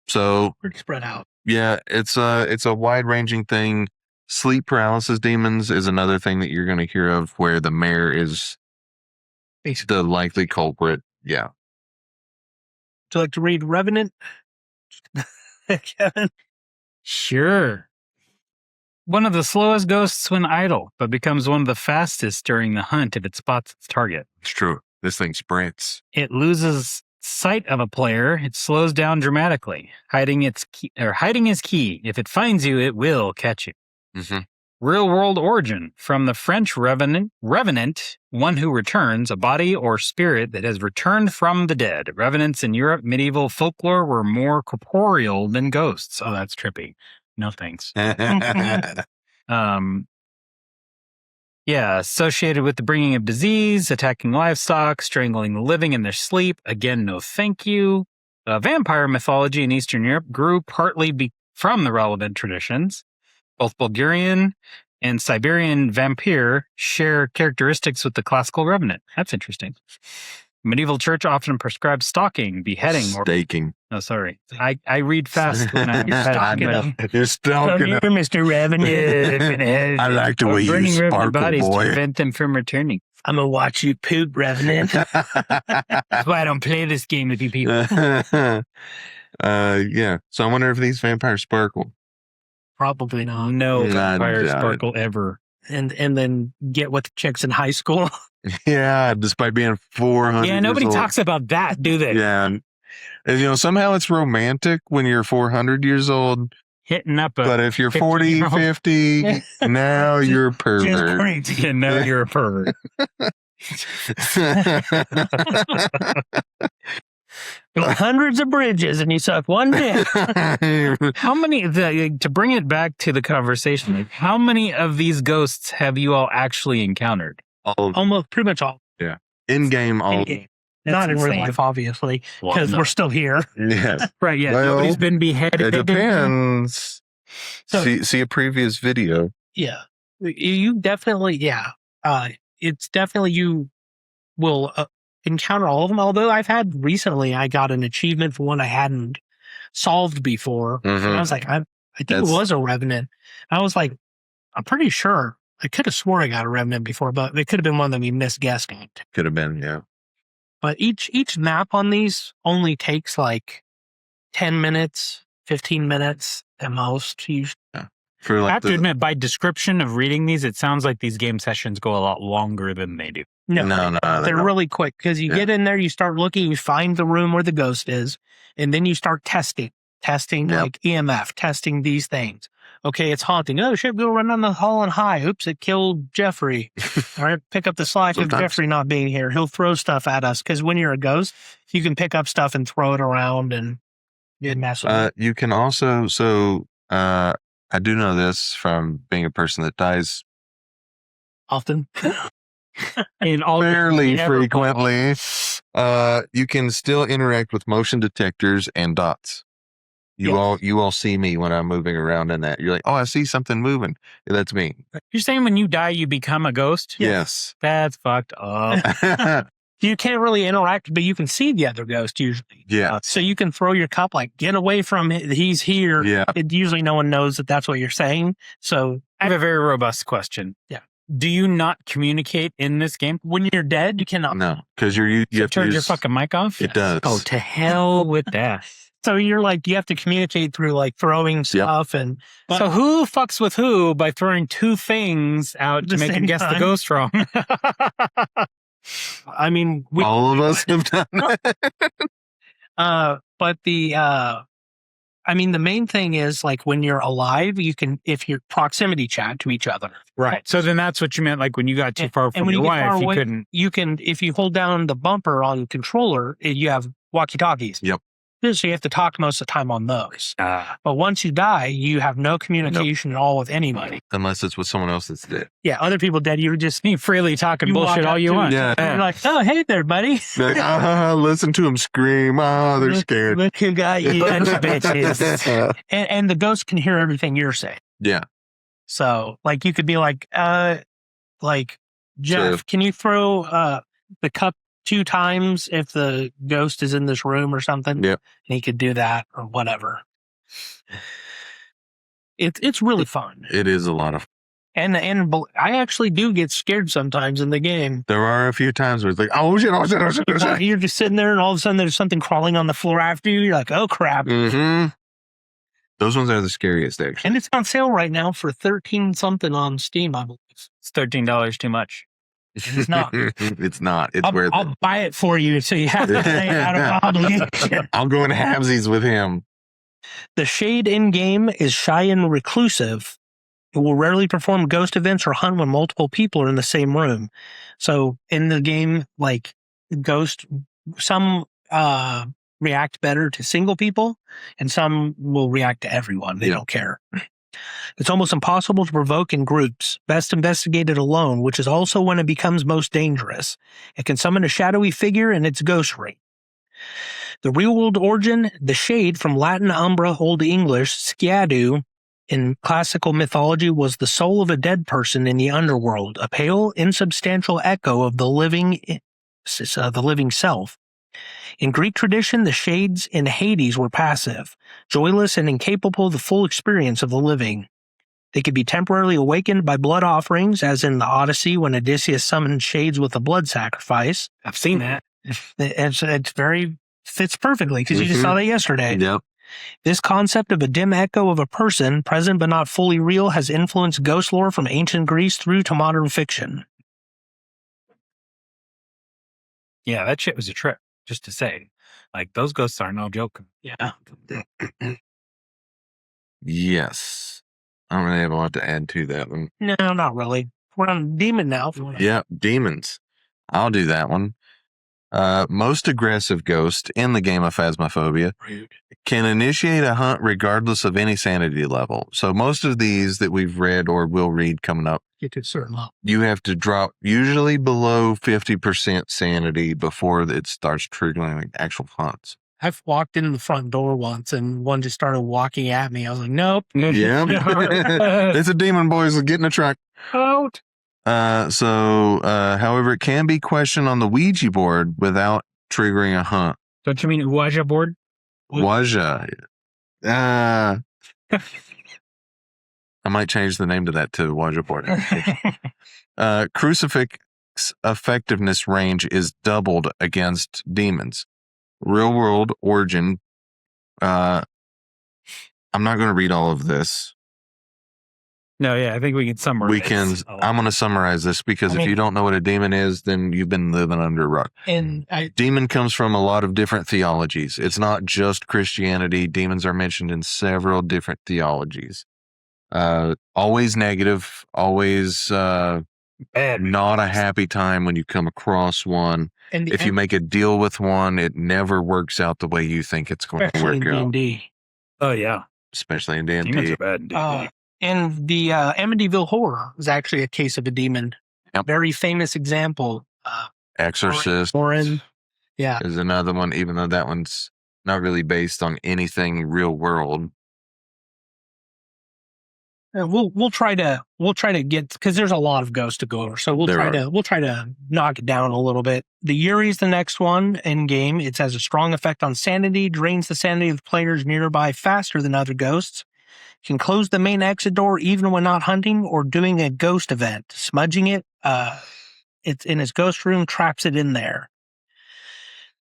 So Pretty spread out. yeah, it's a wide-ranging thing. Sleep paralysis demons is another thing that you're going to hear of, where the mayor is Basically. the likely culprit. Yeah. Would you like to read Revenant? Kevin? Sure. One of the slowest ghosts when idle, but becomes one of the fastest during the hunt if it spots its target. It's true. This thing sprints. It loses sight of a player. It slows down dramatically, hiding his key. If it finds you, it will catch you. Mm-hmm. Real world origin from the French revenant, one who returns, a body or spirit that has returned from the dead. Revenants in Europe, medieval folklore were more corporeal than ghosts. Oh, that's trippy. No thanks. Yeah, associated with the bringing of disease, attacking livestock, strangling the living in their sleep. Again, no thank you. Vampire mythology in Eastern Europe grew partly from the relevant traditions. Both Bulgarian and Siberian vampire share characteristics with the classical revenant. That's interesting. Medieval church often prescribed stalking, beheading, or staking. Oh, sorry. I read fast when I'm stalking him. You're stalking him. Mr. Revenant. I like the way you burning revenant sparkle, bodies to boy. prevent them from returning. I'm gonna watch you poop, Revenant. That's why I don't play this game with you people. Yeah. So I wonder if these vampires sparkle. Probably not. No I vampire doubt it. sparkle ever. And then get with the chicks in high school. Yeah, despite being 400. Yeah, nobody years old. talks about that, do they? Yeah. And, somehow it's romantic when you're 400 years old. Hitting up a But if you're 40, 50-year-old. 50, now you're a Just pervert. crazy. and now you're a pervert. Hundreds of bridges and you suck one dick. How many, to bring it back to the conversation, like, how many of these ghosts have you all actually encountered? Almost pretty much all. In-game, all. In-game. Not in real insane. life, obviously, Well, because no. we're still here. Yeah. Right, yeah. Well, Nobody's been beheaded. It depends. So- See a previous video. Yeah. You definitely, yeah. It's definitely, you will encounter all of them. Although I got an achievement for one I hadn't solved before. Mhm. And I was like, I think it That's- was a revenant. I was like, I'm pretty sure. I could have swore I got a revenant before, but it could have been one that we misguessed on. Could have been, yeah. But each map on these only takes like 10 minutes, 15 minutes at most. For I like have to admit, by description of reading these, it sounds like these game sessions go a lot longer than they do. No, No, they're no. really quick because you get in there, you start looking, you find the room where the ghost is, and then you start testing Yep. like EMF, testing these things. Okay, it's haunting. Oh shit, go run down the hall and high. Oops, it killed Jeffrey. All right, pick up the slack of Sometimes. Jeffrey not being here. He'll throw stuff at us because when you're a ghost, you can pick up stuff and throw it around and mess with it. You can also, I do know this from being a person that dies Often. In all fairly ever- frequently. You can still interact with motion detectors and dots. You all see me when I'm moving around in that. You're like, oh, I see something moving. Yeah, that's me. You're saying when you die, you become a ghost? Yes. That's fucked up. You can't really interact, but you can see the other ghost usually. Yeah. So you can throw your cup like, get away from it. He's here. Yeah. Usually no one knows that that's what you're saying. So I have a very robust question. Yeah. Do you not communicate in this game? when you're dead, you cannot. No, because you have to Turn your use, fucking mic off? It does. Oh, to hell with that. So you're like, you have to communicate through like throwing stuff and. So who fucks with who by throwing two things out to The make him same guess the time? ghost wrong? I mean, All of us have done that. but the main thing is like when you're alive, you can, if you're proximity chat to each other. Right. So then that's what you meant. Like when you got too far And from when your you get far wife, you away, couldn't. you can, if you hold down the bumper on controller, you have walkie-talkies. Yep. So you have to talk most of the time on those. But once you die, you have no communication at all with anybody. Unless it's with someone else that's dead. Yeah, other people dead, you're just You freely talking You bullshit walk all up you to- want. Yeah. you're like, oh, hey there, buddy. They're like, listen to them scream. Oh, they're scared. Look who got you. Bunch of bitches. And the ghost can hear everything you're saying. Yeah. So, like, you could be like, Jeff, So- can you throw the cup 2 times if the ghost is in this room or something? Yep. And he could do that or whatever. It's really fun. It is a lot of. And I actually do get scared sometimes in the game. There are a few times where it's like, oh shit, oh shit, oh shit, oh shit. You're just sitting there and all of a sudden there's something crawling on the floor after you. You're like, oh crap. Mm-hmm. Those ones are the scariest, actually. And it's on sale right now for 13 something on Steam, I believe. It's $13 too much. It's not. It's not. It's worth it. I'll buy it for you so you have to pay out of obligation. I'll go in halvesies with him. The shade in game is shy and reclusive. It will rarely perform ghost events or hunt when multiple people are in the same room. So in the game, like ghost, some react better to single people and some will react to everyone. They don't care. It's almost impossible to provoke in groups. Best investigated alone, which is also when it becomes most dangerous. It can summon a shadowy figure and its ghost rate. The real-world origin, the shade from Latin umbra, Old English, sciadu, in classical mythology was the soul of a dead person in the underworld, a pale, insubstantial echo of the living self. In Greek tradition, the shades in Hades were passive, joyless and incapable of the full experience of the living. They could be temporarily awakened by blood offerings, as in the Odyssey when Odysseus summoned shades with a blood sacrifice. I've seen that. It's very fits perfectly because you just saw that yesterday. Yep. This concept of a dim echo of a person, present but not fully real, has influenced ghost lore from ancient Greece through to modern fiction. Yeah, that shit was a trip, just to say. Like, those ghosts are no joke. Yeah. Yes. I don't really have a lot to add to that one. No, not really. We're on demon now. Yeah, demons. I'll do that one. Most aggressive ghost in the game of Phasmophobia Rude. can initiate a hunt regardless of any sanity level. So most of these that we've read or will read coming up, Get to a certain level. you have to drop usually below 50% sanity before it starts triggering like actual hunts. I've walked in the front door once and one just started walking at me. I was like, nope. Yeah. It's a demon, boys. Get in the truck. Out. However, it can be questioned on the Ouija board without triggering a hunt. Don't you mean Ouija board? Ouija. I might change the name to that to Ouija board. Crucifix effectiveness range is doubled against demons. Real world origin. I'm not going to read all of this. No, yeah, I think we can summarize. I'm going to summarize this because if you don't know what a demon is, then you've been living under a rock. And Demon comes from a lot of different theologies. It's not just Christianity. Demons are mentioned in several different theologies. Always negative, always Bad. not a happy time when you come across one. and If you make a deal with one, it never works out the way you think it's going to especially work in out. D&D. Oh, yeah. Especially in Demons D&D. are bad in D&D. And the Amityville Horror is actually a case of a demon. Yep. Very famous example. Exorcist Warren. Yeah. is another one, even though that one's not really based on anything real world. We'll try to get, because there's a lot of ghosts to go over, so we'll try to knock it down a little bit. The Yurei is the next one in game. It has a strong effect on sanity, drains the sanity of the players nearby faster than other ghosts. Can close the main exit door even when not hunting or doing a ghost event. Smudging it, it's in his ghost room, traps it in there.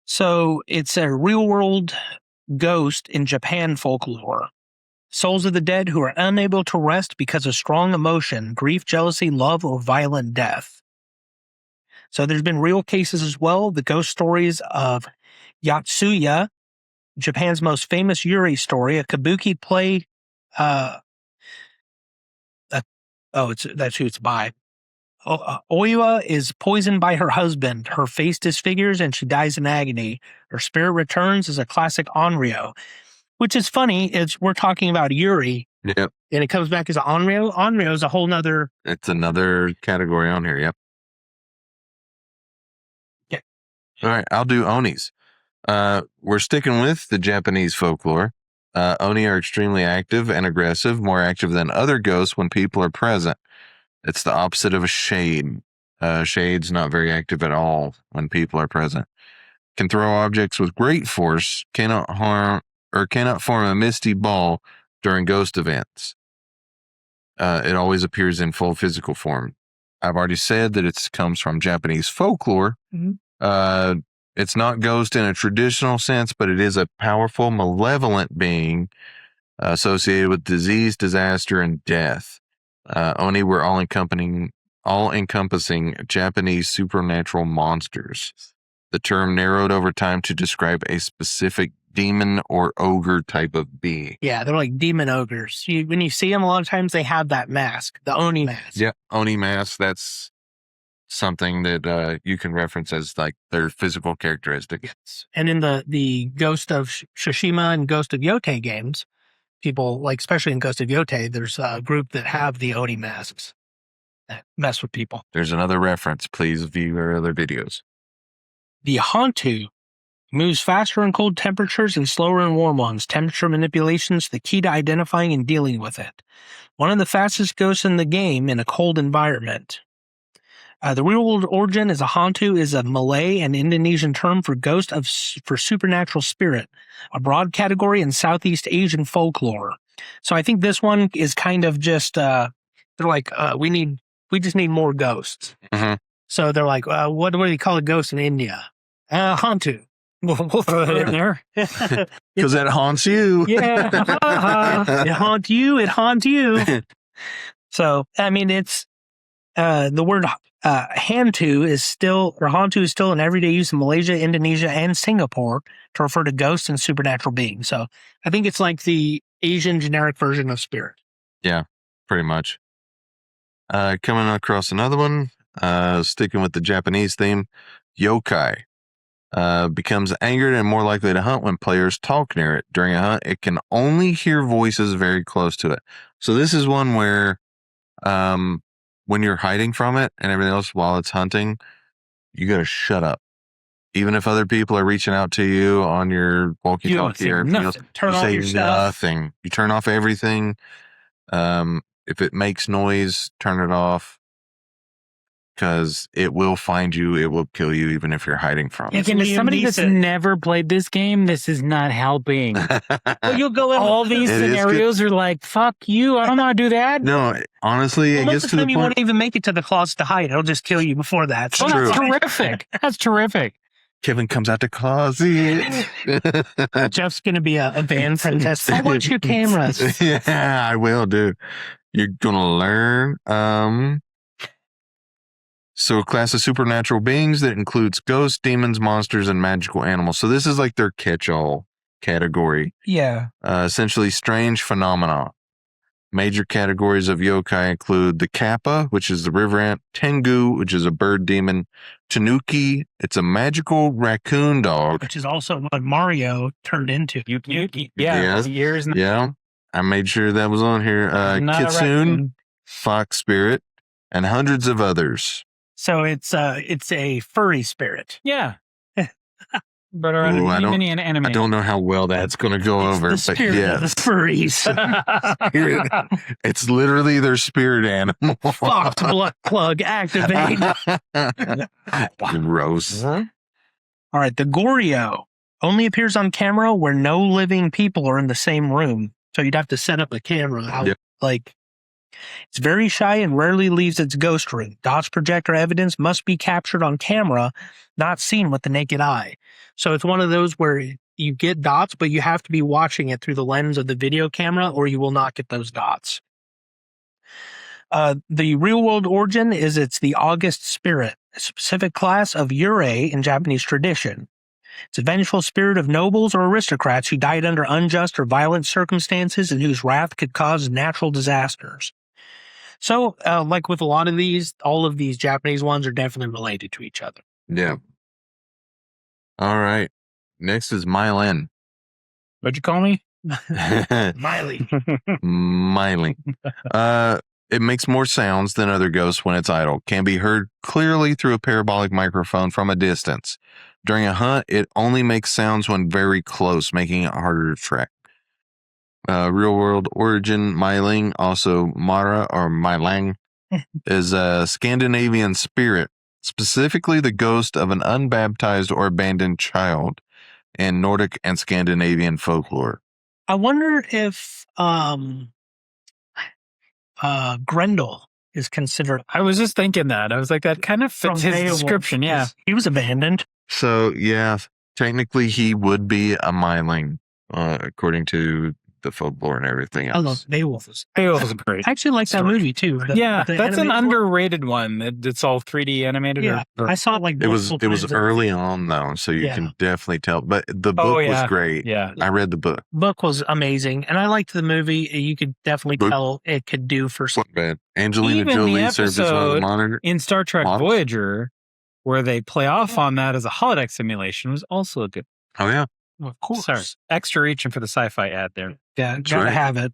So it's a real world ghost in Japan folklore. Souls of the dead who are unable to rest because of strong emotion, grief, jealousy, love, or violent death. So there's been real cases as well. The ghost stories of Yatsuya, Japan's most famous Yurei story, a kabuki play. That's who it's by. Oiwa is poisoned by her husband. Her face disfigures and she dies in agony. Her spirit returns as a classic onryo, which is funny. We're talking about Yurei, Yep. and it comes back as an onryo. Onryo is a whole nother. It's another category on here. Yep. Yeah. All right. I'll do Onis. We're sticking with the Japanese folklore. Oni are extremely active and aggressive, more active than other ghosts when people are present. It's the opposite of a shade. Shades not very active at all when people are present. Can throw objects with great force, cannot harm or cannot form a misty ball during ghost events. It always appears in full physical form. I've already said that it comes from Japanese folklore. Mm-hmm. It's not ghost in a traditional sense, but it is a powerful, malevolent being associated with disease, disaster, and death. Oni were all-encompassing Japanese supernatural monsters. The term narrowed over time to describe a specific demon or ogre type of being. Yeah, they're like demon ogres. When you see them, a lot of times they have that mask, the Oni mask. Yeah, Oni mask. That's something that you can reference as like their physical characteristics. Yes. And in the Ghost of Tsushima and Ghost of Yotei games, people, like especially in Ghost of Yotei, there's a group that have the Oni masks that mess with people. There's another reference. Please view our other videos. The Hantu moves faster in cold temperatures and slower in warm ones. Temperature manipulation is the key to identifying and dealing with it. One of the fastest ghosts in the game in a cold environment. The real-world origin is a Hantu is a Malay and Indonesian term for ghost for supernatural spirit, a broad category in Southeast Asian folklore. So I think this one is kind of just they're like we just need more ghosts. Mm-hmm. So they're like, what do you call a ghost in India? Hantu. We'll throw it in there. Because it haunts you. Yeah. It haunts you. It haunts you. So, I mean, it's the word Hantu is still in everyday use in Malaysia, Indonesia, and Singapore to refer to ghosts and supernatural beings. So I think it's like the Asian generic version of spirit. Yeah, pretty much. Coming across another one, sticking with the Japanese theme, yokai. Becomes angered and more likely to hunt when players talk near it. During a hunt, it can only hear voices very close to it. So this is one where when you're hiding from it and everything else while it's hunting, you got to shut up. Even if other people are reaching out to you on your walkie-talkie or Turn off your stuff. Nothing. You turn off everything. If it makes noise, turn it off. Because it will find you, it will kill you, even if you're hiding from it. As somebody that's never played this game, this is not helping. Well, you'll go in. All these scenarios are like, fuck you, I don't know how to do that. No, honestly, it gets to the point. You won't even make it to the closet to hide. It'll just kill you before that. True. That's terrific. That's terrific. Kevin comes out the closet. Jeff's going to be a band princess. I want your cameras. Yeah, I will, dude. You're going to learn. So a class of supernatural beings that includes ghosts, demons, monsters, and magical animals. So this is like their catch-all category. Yeah. Essentially strange phenomena. Major categories of yokai include the Kappa, which is the river ant, Tengu, which is a bird demon, Tanuki, it's a magical raccoon dog. Which is also what Mario turned into. Yuki. Yeah. Years. Yeah. I made sure that was on here. Kitsune, fox spirit, and hundreds of others. So it's a furry spirit. Yeah. But are many an anime. I don't know how well that's going to go over, the spirit but yeah, of the furries. It's literally their spirit animal. Fucked blood plug activate. Gross. All right, the Goryo only appears on camera where no living people are in the same room. So you'd have to set up a camera out, like. It's very shy and rarely leaves its ghost room. Dots projector evidence must be captured on camera, not seen with the naked eye. So it's one of those where you get dots, but you have to be watching it through the lens of the video camera or you will not get those dots. The real-world origin is it's the August spirit, a specific class of Yurei in Japanese tradition. It's a vengeful spirit of nobles or aristocrats who died under unjust or violent circumstances and whose wrath could cause natural disasters. So, like with a lot of these, all of these Japanese ones are definitely related to each other. Yeah. All right. Next is Mylan. What'd you call me? Miley. Miley. It makes more sounds than other ghosts when it's idle. Can be heard clearly through a parabolic microphone from a distance. During a hunt, it only makes sounds when very close, making it harder to track. Real world origin, Myling, also Mara or Mylang, is a Scandinavian spirit, specifically the ghost of an unbaptized or abandoned child in Nordic and Scandinavian folklore. I wonder if Grendel is considered I was just thinking that. I was like, that kind of from fits his Beowulf, description. Yeah. 'cause he was abandoned. So, yeah, technically he would be a myling, according to the folklore and everything else. I love Beowulf. Beowulf was great. I actually like that Story. movie too. Yeah, The that's an animated one. underrated one. It's all 3D animated. Yeah, I saw it like It was multiple times. early on though, so you Yeah. can definitely tell. But the book Oh, was yeah. great. Yeah. I read the book. Book was amazing, and I liked the movie. You could definitely Book- tell it could do for some. Wasn't bad. Angelina Even the Jolie served as one of the episode monitor. In Star Trek Models? Voyager, where they play off on that as a holodeck simulation, was also a good. Oh yeah, Of course, Sorry, extra reaching for the sci-fi ad there. yeah, gotta right. have it.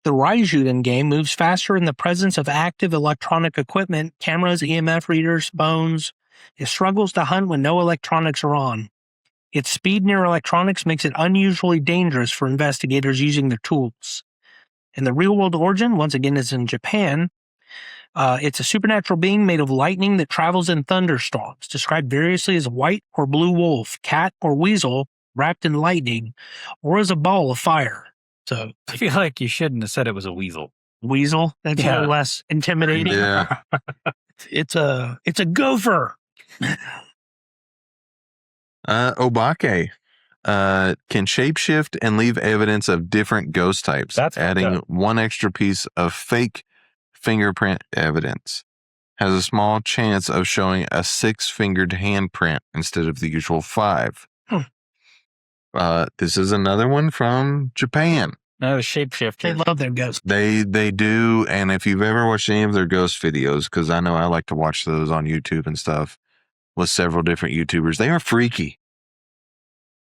The Raijuden game moves faster in the presence of active electronic equipment, cameras, EMF readers, bones. It struggles to hunt when no electronics are on. Its speed near electronics makes it unusually dangerous for investigators using their tools. In the real-world origin, once again, is in Japan. It's a supernatural being made of lightning that travels in thunderstorms, described variously as a white or blue wolf, cat or weasel wrapped in lightning, or as a ball of fire. So, I feel like you shouldn't have said it was a weasel. weasel, that's a Yeah. little less intimidating. yeah. It's a gopher. Obake can shapeshift and leave evidence of different ghost types, That's fucked adding up. one extra piece of fake fingerprint evidence. Has a small chance of showing a 6-fingered handprint instead of the usual 5. This is another one from Japan. No, They shapeshifter. love their ghosts. They do, and if you've ever watched any of their ghost videos, because I know I like to watch those on YouTube and stuff with several different YouTubers, they are freaky.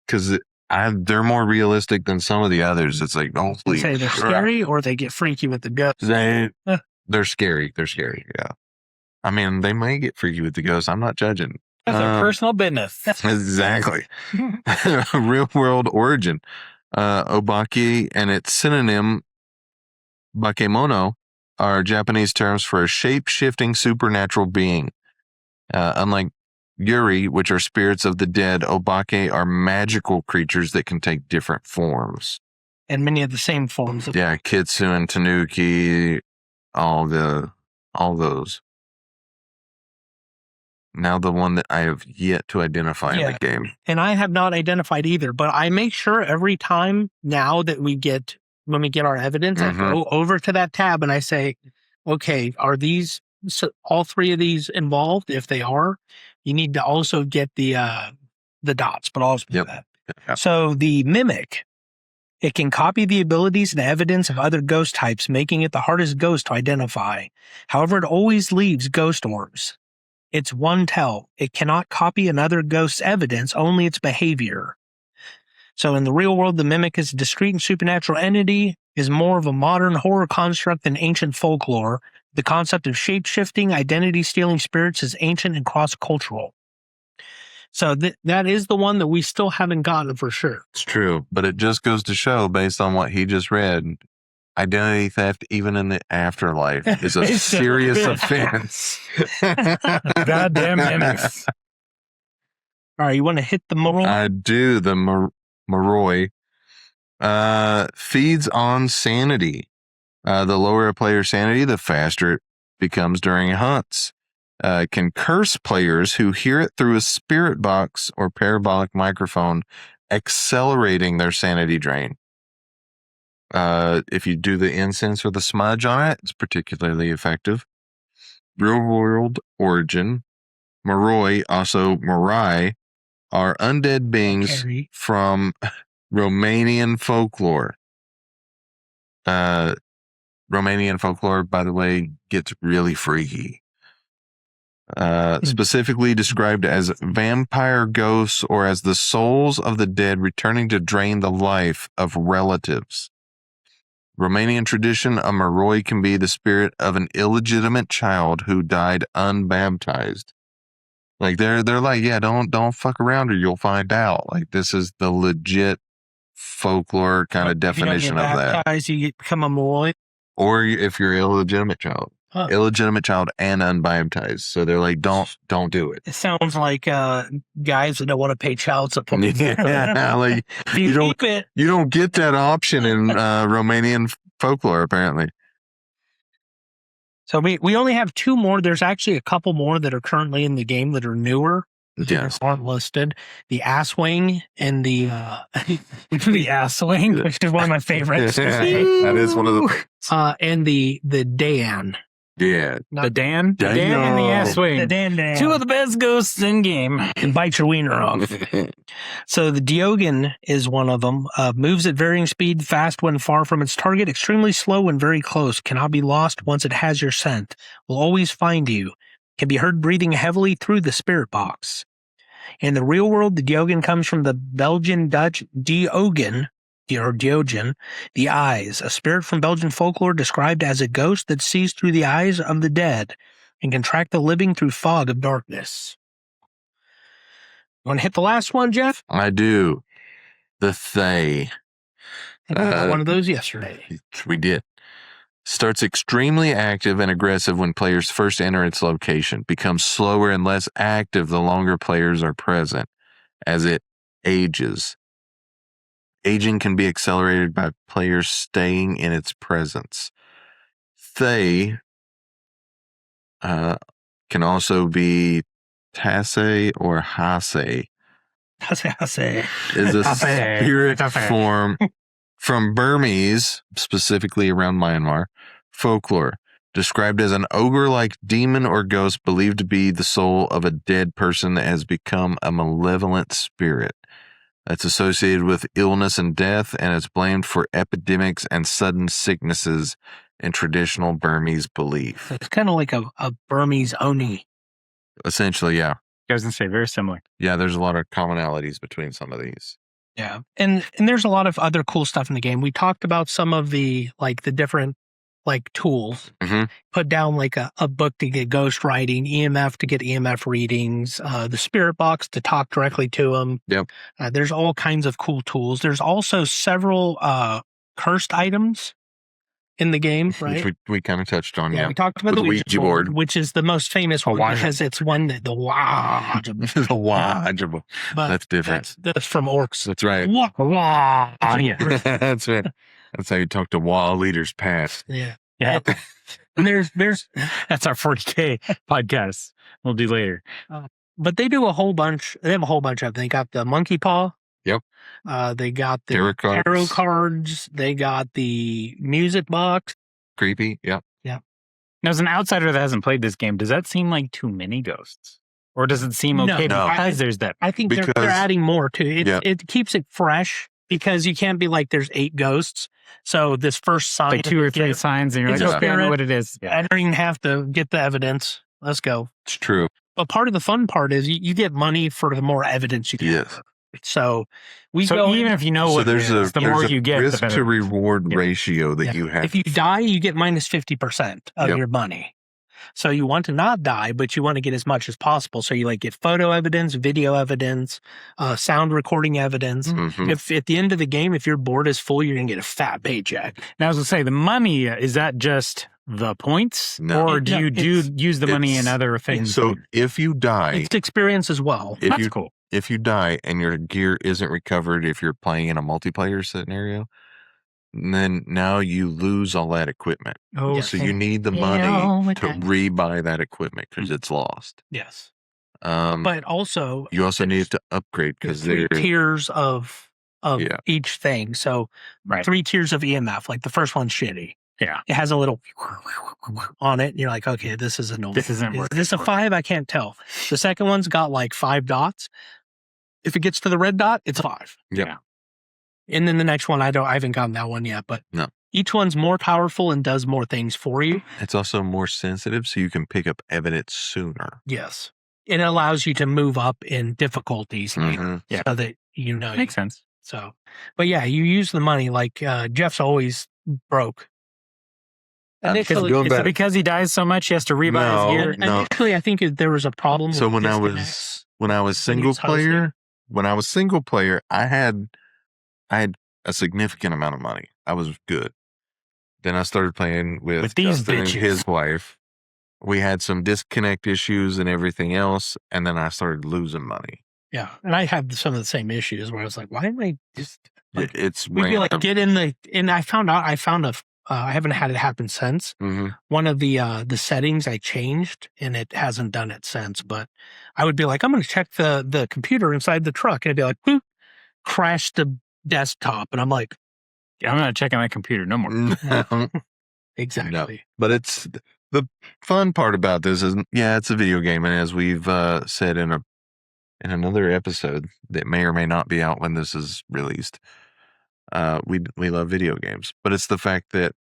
Because they're more realistic than some of the others. It's like, They holy say they're crap. scary or they get freaky with the ghosts. They're scary. They're scary. Yeah. I mean, they may get freaky with the ghost. I'm not judging. That's their personal business. Exactly. Real world origin. Obaki and its synonym, bakemono, are Japanese terms for a shape-shifting supernatural being. Unlike Yurei, which are spirits of the dead, obake are magical creatures that can take different forms. And many of the same forms. Of Yeah, Kitsune, Tanuki, all those. Now the one that I have yet to identify in the game. And I have not identified either, but I make sure every time now that when we get our evidence, I go over to that tab and I say, okay, are these, all 3 of these involved? If they are, you need to also get the dots, but I'll explain that. Yep. So the mimic, it can copy the abilities and evidence of other ghost types, making it the hardest ghost to identify. However, it always leaves ghost orbs. It's one tell. It cannot copy another ghost's evidence, only its behavior. So in the real world, the mimic is a discrete and supernatural entity, is more of a modern horror construct than ancient folklore. The concept of shape-shifting, identity-stealing spirits is ancient and cross-cultural. So that is the one that we still haven't gotten for sure. It's true, but it just goes to show, based on what he just read, identity theft, even in the afterlife, is a It's serious a- offense. Goddamn mimics. All right, you want to hit the moral? I do. The Moroi feeds on sanity. The lower a player's sanity, the faster it becomes during hunts. Can curse players who hear it through a spirit box or parabolic microphone, accelerating their sanity drain. If you do the incense with a smudge on it, it's particularly effective. Real world origin. Moroi, also Morai, are undead beings Carrie. from Romanian folklore. Romanian folklore, by the way, gets really freaky. Specifically described as vampire ghosts or as the souls of the dead returning to drain the life of relatives. Romanian tradition, a Moroi can be the spirit of an illegitimate child who died unbaptized. Like they're like, yeah, don't fuck around or you'll find out. Like this is the legit folklore kind of definition of that. Baptized, you become a Moroi. Or if you're an illegitimate child. illegitimate child and unbaptized. So they're like, don't do it. It sounds like guys that don't want to pay child support. Yeah, like You keep it. you don't get that option in Romanian folklore, apparently. So we only have 2 more. There's actually a couple more that are currently in the game that are newer. Yes. Aren't listed. The ass wing and the The ass wing. which is one of my favorites. That is one of the And the Dan. yeah. The Dan and the ass wing. The Dan. 2 of the best ghosts in game. And bite your wiener off. So the Diogen is one of them. Moves at varying speed, fast when far from its target, extremely slow when very close, cannot be lost once it has your scent, will always find you, can be heard breathing heavily through the spirit box. In the real world, the Diogen comes from the Belgian Dutch Diogen, or Diogen, the eyes, a spirit from Belgian folklore described as a ghost that sees through the eyes of the dead and can track the living through fog of darkness. You want to hit the last one, Jeff? I do. The Thay. I got one of those yesterday. We did. Starts extremely active and aggressive when players first enter its location. Becomes slower and less active the longer players are present as it ages. Aging can be accelerated by players staying in its presence. Thay can also be Tasse or Hase. Tasse. Is a spirit form from Burmese, specifically around Myanmar, folklore, described as an ogre-like demon or ghost believed to be the soul of a dead person that has become a malevolent spirit. That's associated with illness and death, and is blamed for epidemics and sudden sicknesses in traditional Burmese belief. It's kind of like a Burmese Oni. Essentially, yeah. I was going to say, very similar. Yeah, there's a lot of commonalities between some of these. Yeah. And there's a lot of other cool stuff in the game. We talked about some of the different tools. Mhm. Put down a book to get ghost writing, EMF to get EMF readings, the spirit box to talk directly to them. Yep. There's all kinds of cool tools. There's also several cursed items in the game, right? Which we kind of touched on, yeah. We talked about With the Ouija board, board. which is the most famous one because it's one that the The Ouija. but That's different. That's from orcs. That's right. Yeah. That's right. That's how you talk to wall leaders past. Yeah. Yeah. And there's That's our 40K podcast. We'll do later. but they do a whole bunch. They have a whole bunch of them. They got the monkey paw. Yep. They got the Tarot cards. cards. They got the music box. Creepy. Yeah. Now, as an outsider that hasn't played this game, does that seem like too many ghosts? Or does it seem okay No. because there's that? I think they're Because- adding more to it. Yeah. It keeps it fresh because you can't be like there's 8 ghosts. So this first sign, Like 2 or 3 signs, and you're It's like, a okay, I know spirit. what it is. Yeah. I don't even have to get the evidence. Let's go. It's true. But part of the fun part is you get money for the more evidence you get. Yes. So we So go even if you know So what it there's is, the more there's you get, the risk better. to reward Yeah. ratio that Yeah. you have. if you die, you get minus 50% of Yep. your money. So you want to not die, but you want to get as much as possible. So you get photo evidence, video evidence, sound recording evidence. Mhm. If at the end of the game, if your board is full, you're gonna get a fat paycheck. Now, I was going to say, the money, is that just the points? No. Or do No, you it's- use the money in it's- other things? So if you die, It's experience as well. if That's you cool. if you die and your gear isn't recovered, if you're playing in a multiplayer scenario, then now you lose all that equipment. Oh, So you need the money to rebuy that equipment because it's lost. Yes, Um, but also you also need to upgrade because there's 3 they're tiers of Yeah. each thing. So right. 3 tiers of EMF. Like the first one's shitty. Yeah. It has a little on it. You're like, okay, this is annoying. This isn't Is working. this a 5? I can't tell. The second one's got 5 dots. If it gets to the red dot, it's a 5. Yep. Yeah. And then the next one, I haven't gotten that one yet, but No. each one's more powerful and does more things for you. It's also more sensitive, so you can pick up evidence sooner. Yes. And it allows you to move up in difficulties Mhm. Yeah. so that you know. Makes sense. So, but yeah, you use the money Jeff's always broke. Initially, going back- Because he dies so much, he has to rebuy No. his gear. No. initially, I think there was a problem. So with when I disconnects. was when he single was hosting. player, I had a significant amount of money. I was good. Then I started playing with With these Justin and bitches. his wife, we had some disconnect issues and everything else, and then I started losing money. Yeah, and I had some of the same issues where I was like, "Why am I just?" Like, It's we'd be like, random. "Get in the," and I found I haven't had it happen since. Mhm. One of the settings I changed, and it hasn't done it since. But I would be like, "I'm going to check the computer inside the truck," and it'd be like, "Boop," crash the desktop, and I'm like, I'm not checking my computer no more. No. "Exactly." But it's the fun part about this is, yeah, it's a video game, and as we've said in another episode that may or may not be out when this is released, we love video games. But it's the fact that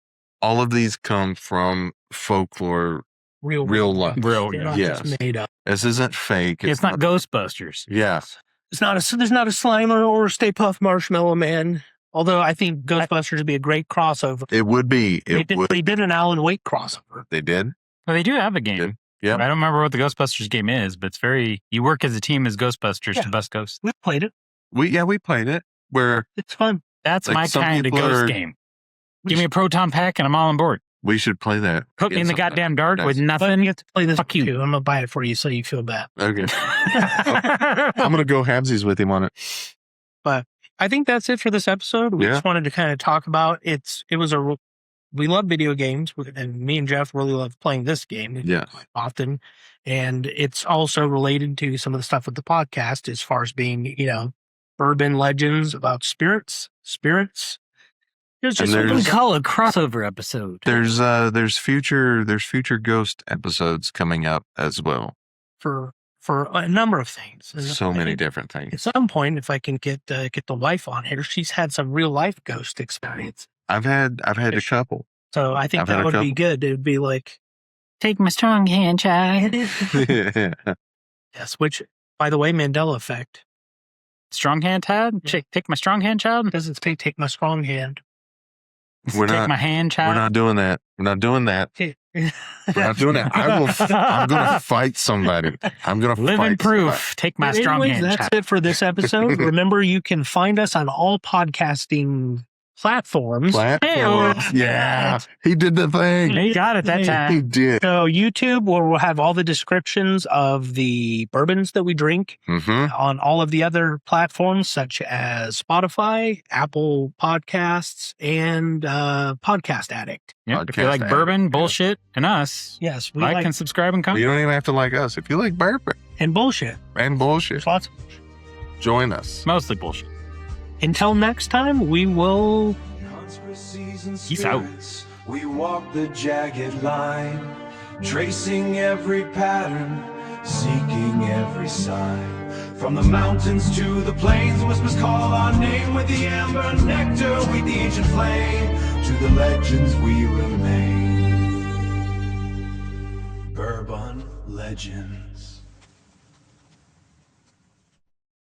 all of these come from folklore, real life. Real, They're yeah. not just Yes. made up. This isn't fake. It's not Ghostbusters. Yeah, It's not a. There's not a Slimer or a Stay Puft Marshmallow Man. Although I think Ghostbusters would be a great crossover. it would be. They It did, would. they did an Alan Wake crossover. They did. Well, they do have a game. Good. Yep. I don't remember what the Ghostbusters game is, but it's very, you work as a team as Ghostbusters Yeah. to bust ghosts. We played it. We played it where It's fun. That's Like, my some kind of people ghost are- game. Give me a proton pack and I'm all on board. we should play that. Put me in the sometime. goddamn dark with Nice. But nothing. you have to play this Fuck you. too. I'm gonna buy it for you so you feel bad. Okay. I'm gonna go halvesies with him on it. I think that's it for this episode. We Yeah. just wanted to kind of talk about we love video games, and me and Jeff really love playing this game Yeah. quite often. And it's also related to some of the stuff with the podcast as far as being, Bourbon Legends about spirits. There's just And We there's- call it a crossover episode. There's future ghost episodes coming up as well. for a number of things. And So I many think different At things. some point, if I can get the wife on here, she's had some real life ghost experience. I've had a couple. So I think I've had that a would be couple. good. It would be like, Take my strong hand, child. yes, which, by the way, Mandela effect. Strong hand, child? Yeah. Take my strong hand, child? Doesn't say take my strong hand. We're Take not. my hand, We're child? not doing that. We're not doing that. We're not doing that. I'm gonna fight somebody. I'm gonna Living fight proof. Take my But strong anyways, hand, that's child. it for this episode. Remember, you can find us on all podcasting platforms. platforms. Yeah, he did the thing. He got it that He time. did. So YouTube, where we'll have all the descriptions of the bourbons that we drink Mm-hmm. on all of the other platforms, such as Spotify, Apple Podcasts, and Podcast Addict. Yep. If you Podcast like addict, bourbon, yeah. bullshit, and us, Yes, we like like and subscribe and You comment. don't even have to like us. If you like bourbon and bullshit. and bullshit, There's lots. join us. Mostly bullshit. Until next time, we will. Peace out. We walk the jagged line, tracing every pattern, seeking every sign. From the mountains to the plains, whispers call our name. With the amber nectar, with the ancient flame, to the legends we remain. Bourbon Legends.